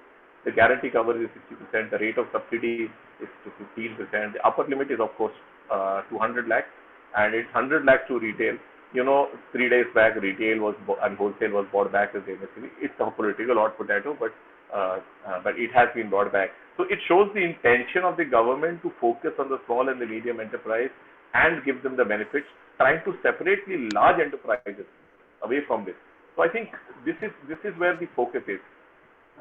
The guarantee cover is 60%, the rate of subsidy is to 15%. The upper limit is, of course, 200 lakhs, and it's 100 lakhs to retail. 3 days back, retail was and wholesale was bought back as MSME. It's a political hot potato, but it has been brought back. So it shows the intention of the government to focus on the small and the medium enterprise and give them the benefits, trying to separate the large enterprises away from this. So I think this is where the focus is.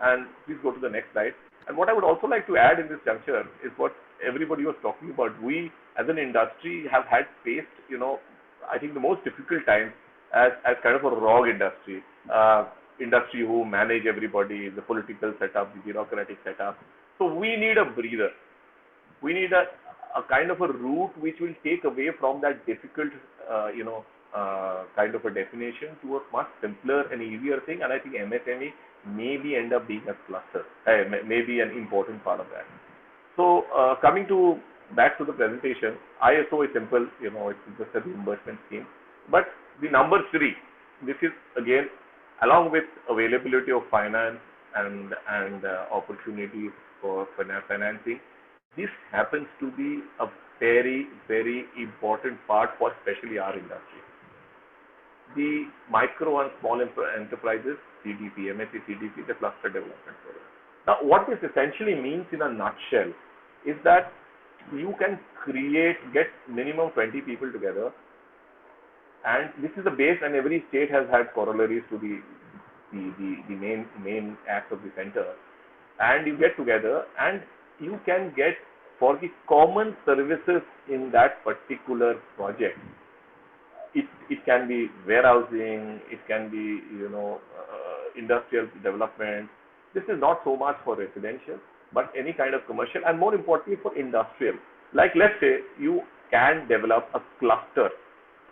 And please go to the next slide. And what I would also like to add in this juncture is what everybody was talking about. We as an industry have had faced, I think the most difficult times as kind of a rogue industry. Industry who manage everybody, the political setup, the bureaucratic setup. So we need a breather. We need a kind of a route which will take away from that difficult, kind of a definition to a much simpler and easier thing. And I think MSME maybe end up being a cluster, maybe an important part of that. So coming back to the presentation, ISO is simple, it's just a reimbursement scheme. But the number 3, this is again, along with availability of finance and opportunities for financing, this happens to be a very, very important part for especially our industry. The micro and small enterprises, CDP, MSE CDP, the cluster development program. Now, what this essentially means in a nutshell is that you can get minimum 20 people together, and this is the base, and every state has had corollaries to the main act of the center. And you get together and you can get for the common services in that particular project. It can be warehousing, it can be industrial development. This is not so much for residential, but any kind of commercial, and more importantly for industrial. Like, let's say you can develop a cluster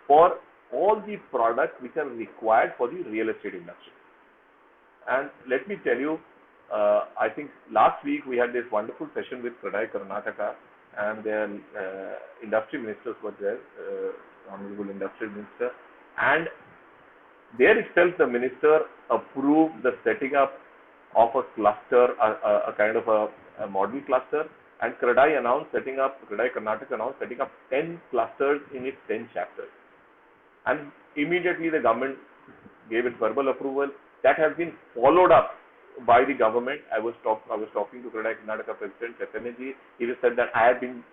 for all the products which are required for the real estate industry. And let me tell you, I think last week we had this wonderful session with CREDAI Karnataka, and their industry ministers were there, Honorable Industrial Minister, and there itself the minister approved the setting up of a cluster, a kind of a model cluster, and CREDAI Karnataka announced setting up 10 clusters in its 10 chapters. And immediately the government gave it verbal approval. That has been followed up by the government. I was talking to CREDAI Karnataka President Chaitanya. He said that I have been,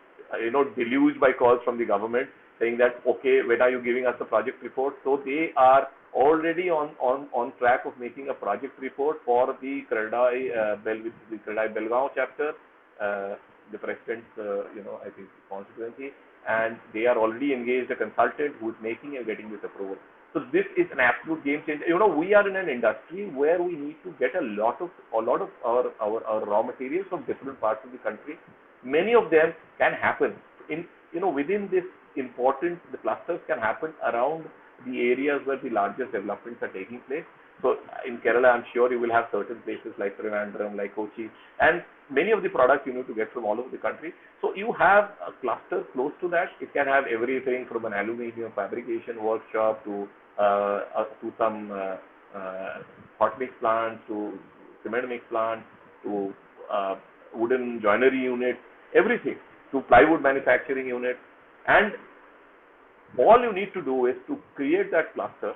deluged by calls from the government saying that, okay, when are you giving us the project report? So they are already on track of making a project report for the CREDAI Belgaum chapter, the president's, I think, constituency, and they are already engaged a consultant who is making and getting this approval. So this is an absolute game changer. We are in an industry where we need to get a lot of our raw materials from different parts of the country. Many of them can happen in within this the clusters can happen around the areas where the largest developments are taking place. So in Kerala, I'm sure you will have certain places like Trivandrum, like Kochi, and many of the products you need to get from all over the country. So you have a cluster close to that. It can have everything from an aluminium fabrication workshop to some hot mix plants, to cement mix plants, to wooden joinery units, everything, to plywood manufacturing units. And all you need to do is to create that cluster,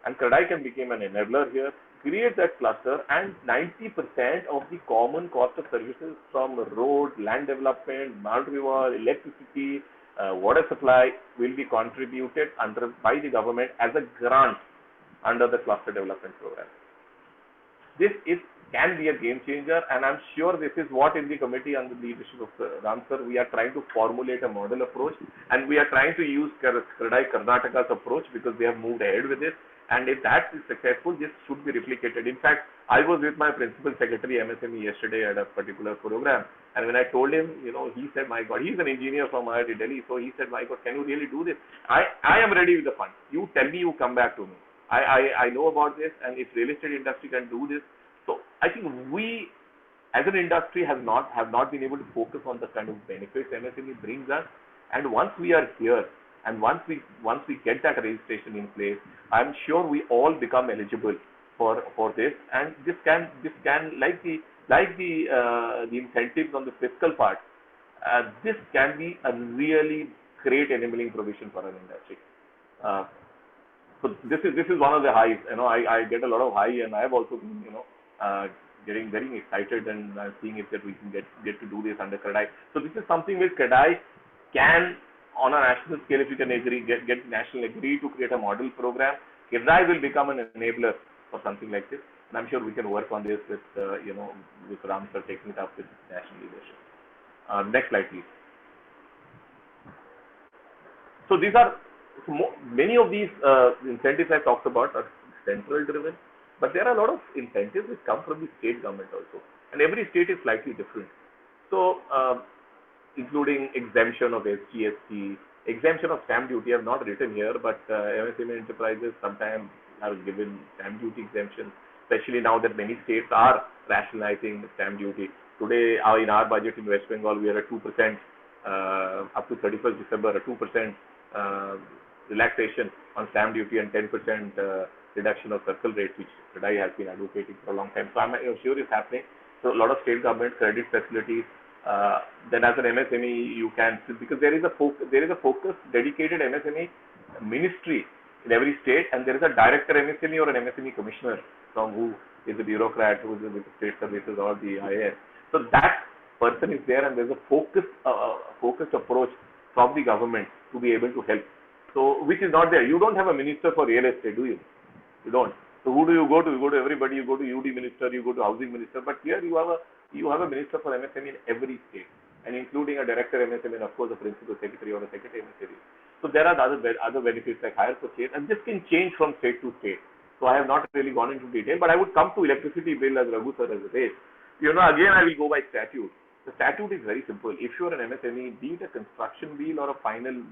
and CREDAI can become an enabler here. Create that cluster, and 90% of the common cost of services from road, land development, boundary wall, electricity, water supply will be contributed by the government as a grant under the cluster development program. This can be a game changer, and I'm sure this is what in the committee under the leadership of Ram sir, we are trying to formulate a model approach, and we are trying to use CREDAI Karnataka's approach because they have moved ahead with this. And if that is successful, this should be replicated. In fact, I was with my principal secretary MSME yesterday at a particular program, and when I told him, he said, "My God," he's an engineer from IIT Delhi, so he said, "My God, can you really do this? I am ready with the funds. You tell me, you come back to me. I know about this, and if real estate industry can do this." So I think we, as an industry, have not been able to focus on the kind of benefits MSME brings us. And once we are here, and once we get that registration in place, I'm sure we all become eligible for this. And this can like the incentives on the fiscal part, this can be a really great enabling provision for our industry. So this is one of the highs. I get a lot of high, and I have also been getting very excited and seeing if that we can get to do this under CREDAI. So this is something which CREDAI can, on a national scale, if you can get national agree to create a model program, CREDAI will become an enabler for something like this. And I'm sure we can work on this with with Ram sir taking it up with national leadership. Next slide, please. So these are many of these incentives I talked about are central driven, but there are a lot of incentives which come from the state government also, and every state is slightly different. So including exemption of SGST, exemption of stamp duty. I have not written here, but MSME enterprises sometimes have given stamp duty exemption, especially now that many states are rationalizing stamp duty. Today, in our budget in West Bengal, we are at 2% up to 31st December, a 2% relaxation on stamp duty and 10% reduction of circle rates, which CREDAI has been advocating for a long time. So I'm sure it's happening. So a lot of state government credit facilities. Then as an MSME, you can, because there is a focus dedicated MSME ministry in every state, and there is a director MSME or an MSME commissioner from who is a bureaucrat who is with the state services or the IAS. So that person is there, and there's a focused approach from the government to be able to help. So which is not there. You don't have a minister for real estate, do you? You don't. So who do you go to? You go to everybody. You go to UD minister. You go to housing minister. But here you have a minister for MSME in every state, and including a director MSME and of course a principal secretary or a secretary MSME. So there are other benefits like higher purchase, and this can change from state to state. So I have not really gone into detail, but I would come to electricity bill as Raghu sir has raised. Again I will go by statute. The statute is very simple. If you are an MSME, be it a construction bill or a final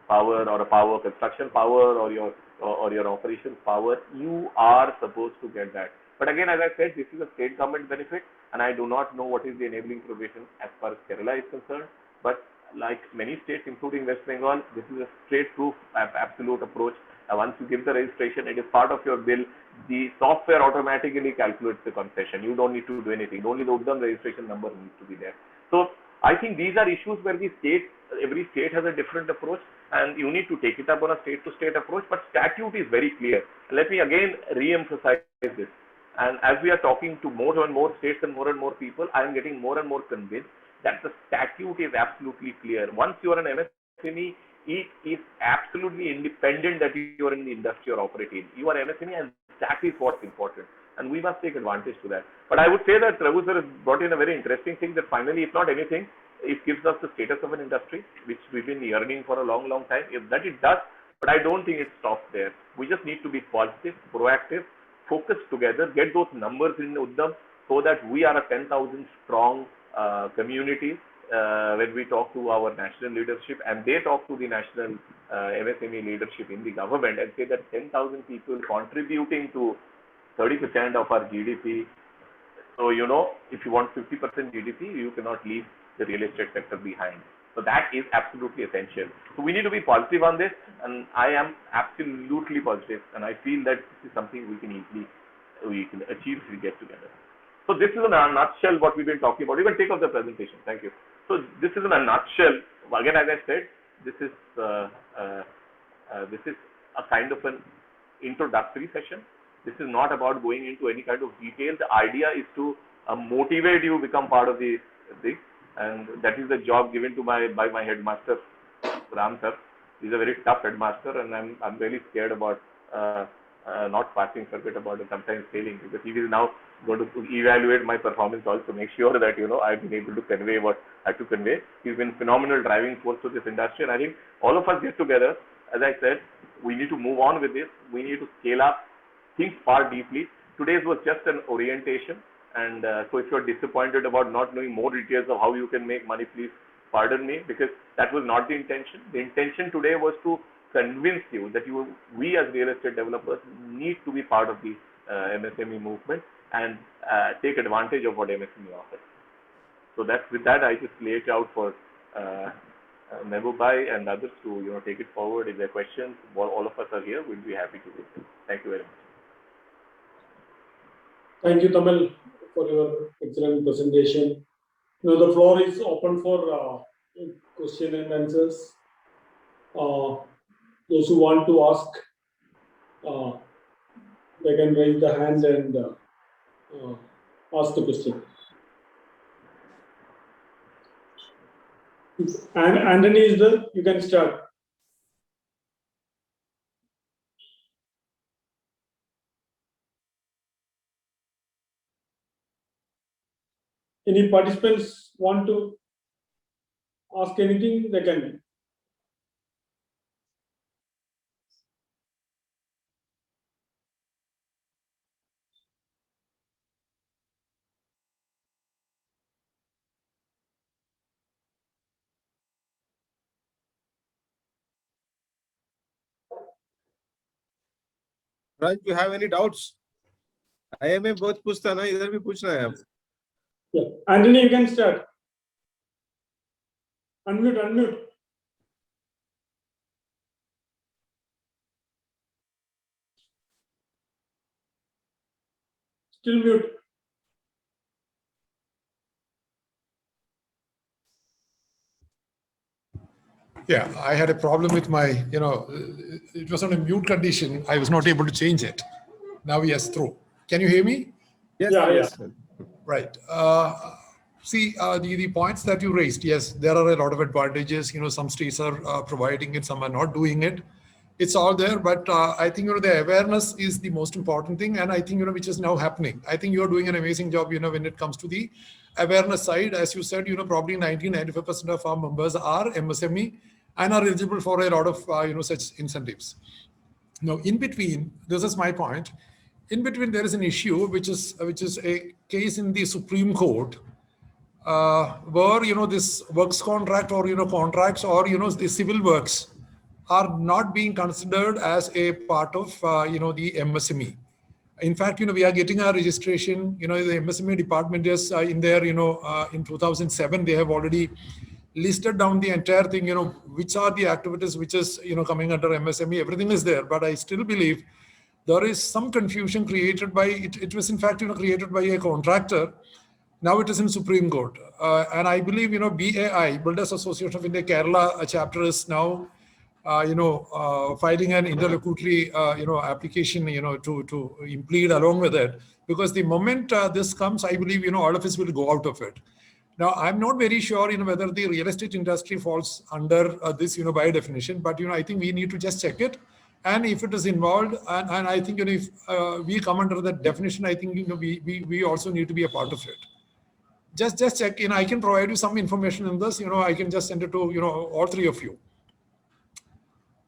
power or a power construction power or your operations power, you are supposed to get that. But again, as I said, this is a state government benefit, and I do not know what is the enabling provision as far as Kerala is concerned. But like many states, including West Bengal, this is a straight-proof, absolute approach. Once you give the registration, it is part of your bill. The software automatically calculates the concession. You don't need to do anything. Only the Uddam registration number needs to be there. So I think these are issues where every state has a different approach, and you need to take it up on a state-to-state approach. But statute is very clear. Let me again re-emphasize this. And as we are talking to more and more states and more people, I am getting more and more convinced that the statute is absolutely clear. Once you are an MSME, it is absolutely independent that you are in the industry or operating. You are MSME, and that is what's important. And we must take advantage to that. But I would say that Raghu sir has brought in a very interesting thing that finally, if not anything, it gives us the status of an industry, which we've been yearning for a long, long time. If that it does, but I don't think it stops there. We just need to be positive, proactive, focus together, get those numbers in Uddam so that we are a 10,000 strong community when we talk to our national leadership and they talk to the national MSME leadership in the government and say that 10,000 people contributing to 30% of our GDP. So, you know, if you want 50% GDP, you cannot leave the real estate sector behind. So that is absolutely essential. So we need to be positive on this, and I am absolutely positive, and I feel that this is something we can achieve if we get together. So this is in a nutshell what we've been talking about. You can take off the presentation. Thank you. So this is in a nutshell. Again, as I said, this is a kind of an introductory session. This is not about going into any kind of detail. The idea is to motivate you become part of this, and that is the job given to by my headmaster, Ram sir. He's a very tough headmaster, and I'm really scared about not passing, forget about it, sometimes failing, because he is now going to evaluate my performance also, make sure that, you know, I've been able to convey what I have to convey. He's been phenomenal driving force to this industry, and I think all of us get together. As I said, we need to move on with this. We need to scale up, think far deeply. Today's was just an orientation, and so if you're disappointed about not knowing more details of how you can make money, please pardon me, because that was not the intention. The intention today was to convince you that we as real estate developers need to be part of the MSME movement and take advantage of what MSME offers. So with that, I just lay it out for Mehboob Bhai and others to, you know, take it forward. If there are questions, all of us are here. We'll be happy to do it. Thank you very much. Thank you, Tamal, for your excellent presentation. Now the floor is open for question and answers. Those who want to ask, they can raise the hand and ask the question. And Anthony is there, you can start. Any participants want to ask anything, they can. Raj, you have any doubts? IMA बहुत पूछता ना, इधर भी पूछना है आप. Yeah, Anthony, you can start. Unmute. Still mute. Yeah, I had a problem with my, it was on a mute condition. I was not able to change it. Now yes, through. Can you hear me? Yes, Yeah, yes. Right. See, the points that you raised, yes, there are a lot of advantages. Some states are providing it, some are not doing it. It's all there, but I think, the awareness is the most important thing. And I think, which is now happening. I think you're doing an amazing job, when it comes to the awareness side. As you said, probably 90-95% of our members are MSME and are eligible for a lot of, such incentives. Now, in between, this is my point. In between, there is an issue, which is a case in the Supreme Court, where, this works contract or, contracts or, the civil works are not being considered as a part of, the MSME. In fact, we are getting our registration, the MSME department is in there, in 2007, they have already listed down the entire thing, which are the activities which is, coming under MSME, everything is there. But I still believe there is some confusion created by, it was in fact, created by a contractor. Now it is in Supreme Court. And I believe, BAI, Builders Association of India, Kerala chapter is now, filing an interlocutory, application, to implead along with it. Because the moment this comes, I believe, all of us will go out of it. Now, I'm not very sure, whether the real estate industry falls under this, by definition, but, I think we need to just check it. And if it is involved, and I think, if we come under that definition, I think, we also need to be a part of it. Just check, I can provide you some information in this, I can just send it to, all three of you.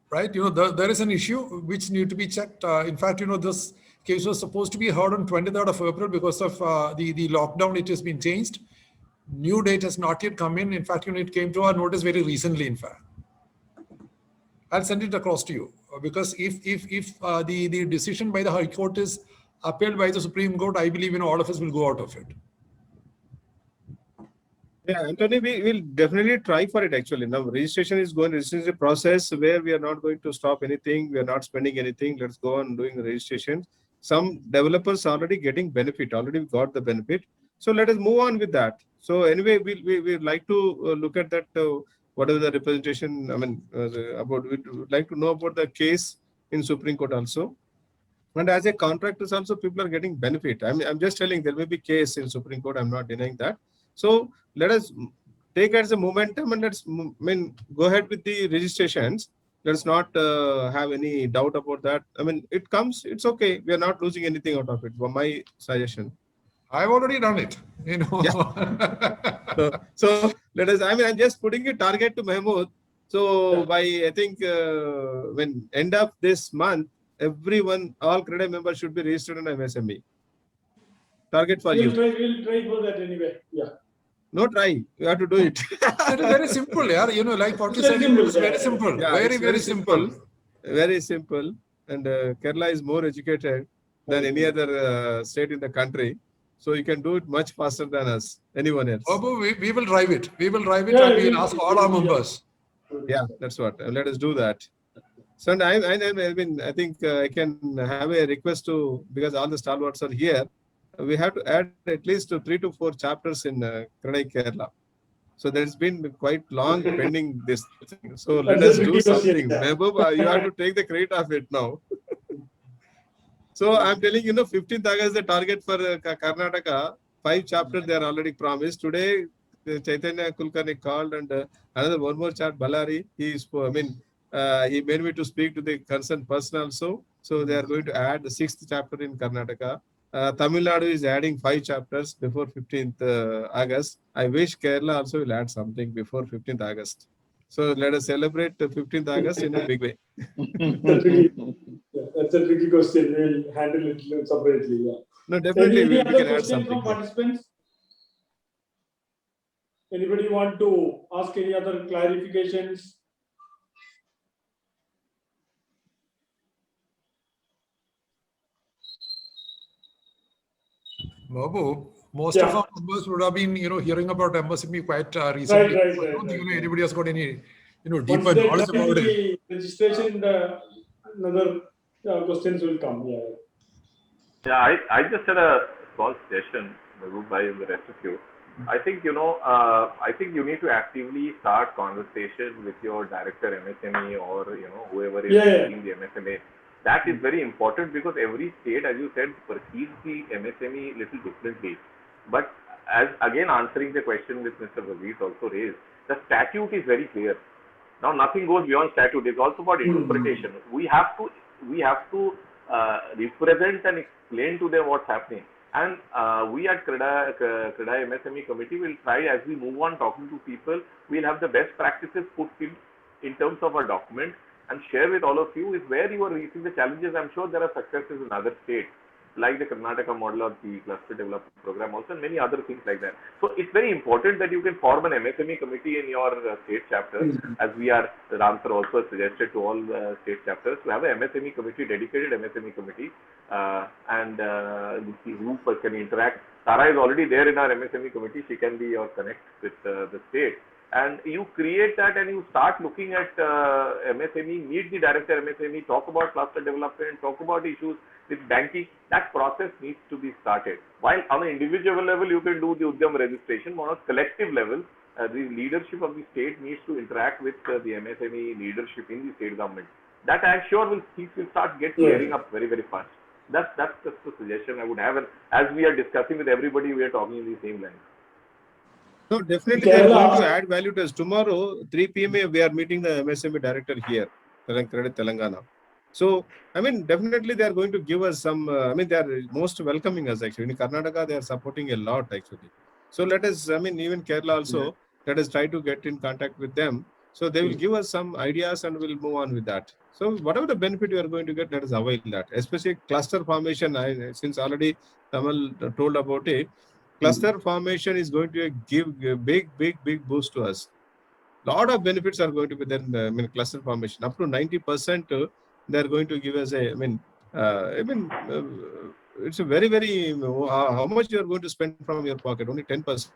Right? There is an issue which need to be checked. In fact, this case was supposed to be heard on 23rd of April because of the lockdown. It has been changed. new date has not yet come in. In fact, it came to our notice very recently, in fact. I'll send it across to you because if the decision by the High Court is upheld by the Supreme Court, I believe all of us will go out of it. Yeah, Anthony, we will definitely try for it actually. Now, registration is a process where we are not going to stop anything. We are not spending anything. Let's go on doing the registration. Some developers already getting benefit, already got the benefit. So let us move on with that. So anyway, we like to look at that, whatever the representation, about, we would like to know about the case in Supreme Court also. And as a contractors also, people are getting benefit. I'm just telling there may be case in Supreme Court. I'm not denying that. So let us take as a momentum and let's go ahead with the registrations. Let's not have any doubt about that. It comes, it's okay. We are not losing anything out of it. For my suggestion. I've already done it. Yeah. so let us. I'm just putting a target to Mahmood. So by I think when end of this month, everyone, all CREDAI members should be registered in MSME. Target for you. We'll try for that anyway. Yeah. No try. You have to do it. It is very simple, yeah. Like what you said, it's very simple. Yeah, very simple. Very simple. And Kerala is more educated than any other state in the country. So you can do it much faster than us, anyone else. Oh, we will drive it. We will drive it Yeah, and we will ask all our members. Yeah, that's what. Let us do that. So I think I can have a request to, because all the stalwarts are here, we have to add at least 3 to 4 chapters in CREDAI Kerala. So there's been quite long pending this thing. So let us do something. Mehboob, you have to take the credit of it now. So I'm telling 15th August is the target for Karnataka. 5 chapters they are already promised. Today, Chaitanya Kulkarni called and another one more chapter, Ballari. He made me to speak to the concerned person also. So they are going to add the 6th chapter in Karnataka. Tamil Nadu is adding 5 chapters before 15th August. I wish Kerala also will add something before 15th August. So let us celebrate 15th August in a big way. That's a tricky question. We'll handle it separately. Yeah. No, definitely Any we other can add question something. from participants? Anybody want to ask any other clarifications? Mahboob, most Yeah. of our members would have been, hearing about MSME quite recently. Right. I don't think anybody has got any, Once deeper they knowledge do about it. the registration, another questions will come. Yeah. Yeah, I just had a small suggestion, Mahboob Bhai and the rest of you. I think, I think you need to actively start conversation with your director MSME or, whoever is leading the MSME. That is very important because every state, as you said, perceives the MSME little differently. But as again answering the question which Mr. Vazir also raised, the statute is very clear. Now nothing goes beyond statute. It's also about interpretation. We have to represent and explain to them what's happening. And we at CREDAI MSME committee will try, as we move on talking to people, we'll have the best practices put in terms of our document and share with all of you is where you are reaching the challenges. I'm sure there are successes in other states, like the Karnataka model or the cluster development program also, and many other things like that. So it's very important that you can form an MSME committee in your state chapters, as Ram sir also suggested to all state chapters to have an MSME committee, dedicated MSME committee, and who can interact. Tara is already there in our MSME committee. She can be your connect with the state. And you create that and you start looking at MSME, meet the director MSME, talk about cluster development, talk about issues with banking. That process needs to be started. While on an individual level, you can do the Udyam registration, on a collective level, the leadership of the state needs to interact with the MSME leadership in the state government. That I'm sure things will start clearing up very, very fast. That's just a suggestion I would have. And as we are discussing with everybody, we are talking in the same line. No, definitely they are going to add value to us. Tomorrow, 3 p.m. we are meeting the MSME director here, CREDAI Telangana. So, definitely they are going to give us some, they are most welcoming us actually. In Karnataka, they are supporting a lot actually. So let us, even Kerala also, let us try to get in contact with them. So they will give us some ideas and we'll move on with that. So whatever the benefit you are going to get, let us avail that. Especially cluster formation, since already Tamal told about it. cluster formation is going to give a big boost to us. Lot of benefits are going to be then, cluster formation. Up to 90%, they are going to give us a, it's a very, how much you are going to spend from your pocket? Only 10%.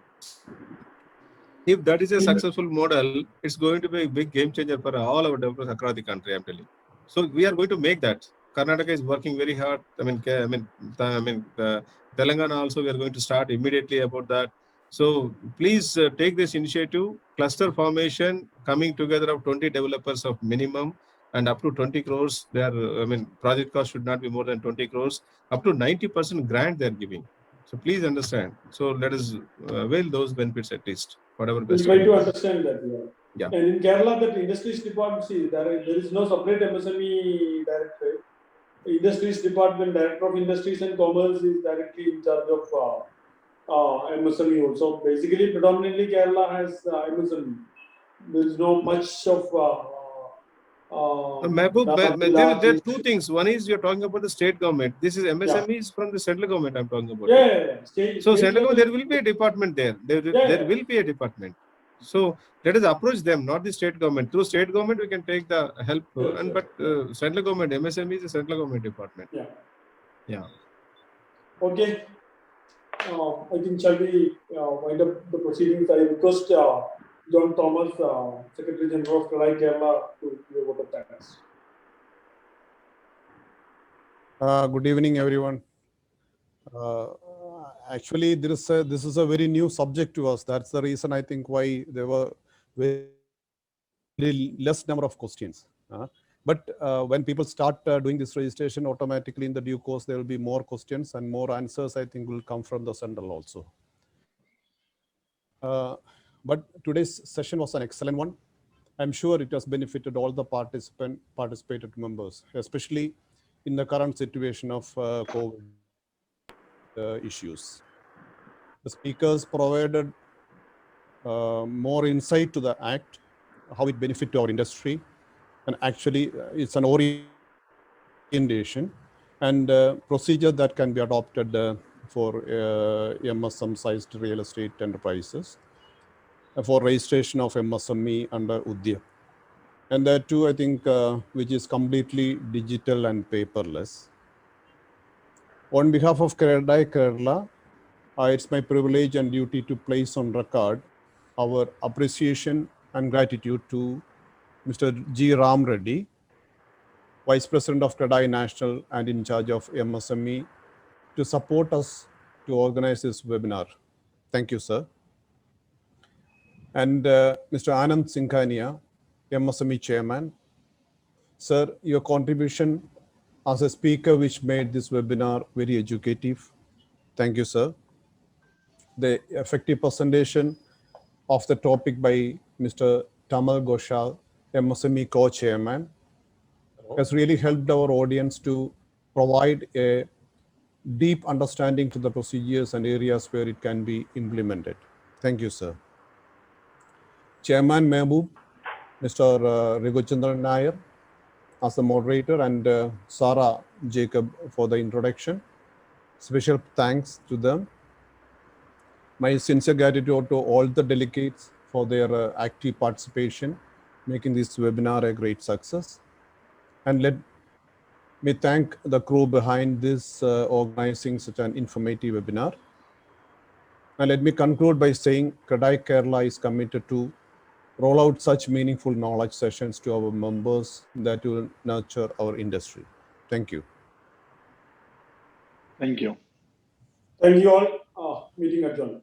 If that is a successful model, it's going to be a big game changer for all our developers across the country, I'm telling you. So we are going to make that. Karnataka is working very hard. Telangana also, we are going to start immediately about that. So please take this initiative, cluster formation, coming together of 20 developers of minimum and up to 20 crores. Project cost should not be more than 20 crores. Up to 90% grant they are giving. So please understand. So let us avail those benefits at least, whatever We'll best. try to understand that. Yeah. And in Kerala, that industries department, see, there is no separate MSME director. Industries department, director of industries and commerce is directly in charge of MSME also. Basically, predominantly Kerala has MSME. There is no much of. Mehboob, there are two things. One is you're talking about the state government. This is MSMEs from the central government I'm talking about. So central government, there will be a department there. There will be a department. So let us approach them, not the state government. Through state government, we can take the help. But central government, MSME is a central government department. Yeah. Okay. I think shall we wind up the proceedings? I request John Thomas, Secretary General of CREDAI Kerala, to give a vote of thanks. Good evening, everyone. Actually, this is a very new subject to us. That's the reason I think why there were very less number of questions. But when people start doing this registration, automatically in the due course, there will be more questions and more answers, I think, will come from the central also. But today's session was an excellent one. I'm sure it has benefited all the participated members, especially in the current situation of COVID issues. The speakers provided more insight to the Act, how it benefits to our industry, and actually it's an orientation and procedure that can be adopted for MSM-sized real estate enterprises for registration of MSME under Udyam. And that too, I think, which is completely digital and paperless. On behalf of CREDAI Kerala, it's my privilege and duty to place on record our appreciation and gratitude to Mr. G. Ram Reddy, Vice President of CREDAI National and in charge of MSME, to support us to organize this webinar. Thank you, sir. And Mr. Anand Singhania, MSME Chairman. Sir, your contribution as a speaker which made this webinar very educative. Thank you, sir. The effective presentation of the topic by Mr. Tamal Ghoshal, MSME co-chairman, has really helped our audience to provide a deep understanding to the procedures and areas where it can be implemented. Thank you, sir. Chairman Mehboob, Mr. Raghujandran Nair as the moderator, and Sarah Jacob for the introduction. Special thanks to them. My sincere gratitude to all the delegates for their active participation, making this webinar a great success. And let me thank the crew behind this organizing such an informative webinar. And let me conclude by saying CREDAI Kerala is committed to roll out such meaningful knowledge sessions to our members that will nurture our industry. Thank you. Thank you. Thank you all. Meeting adjourned.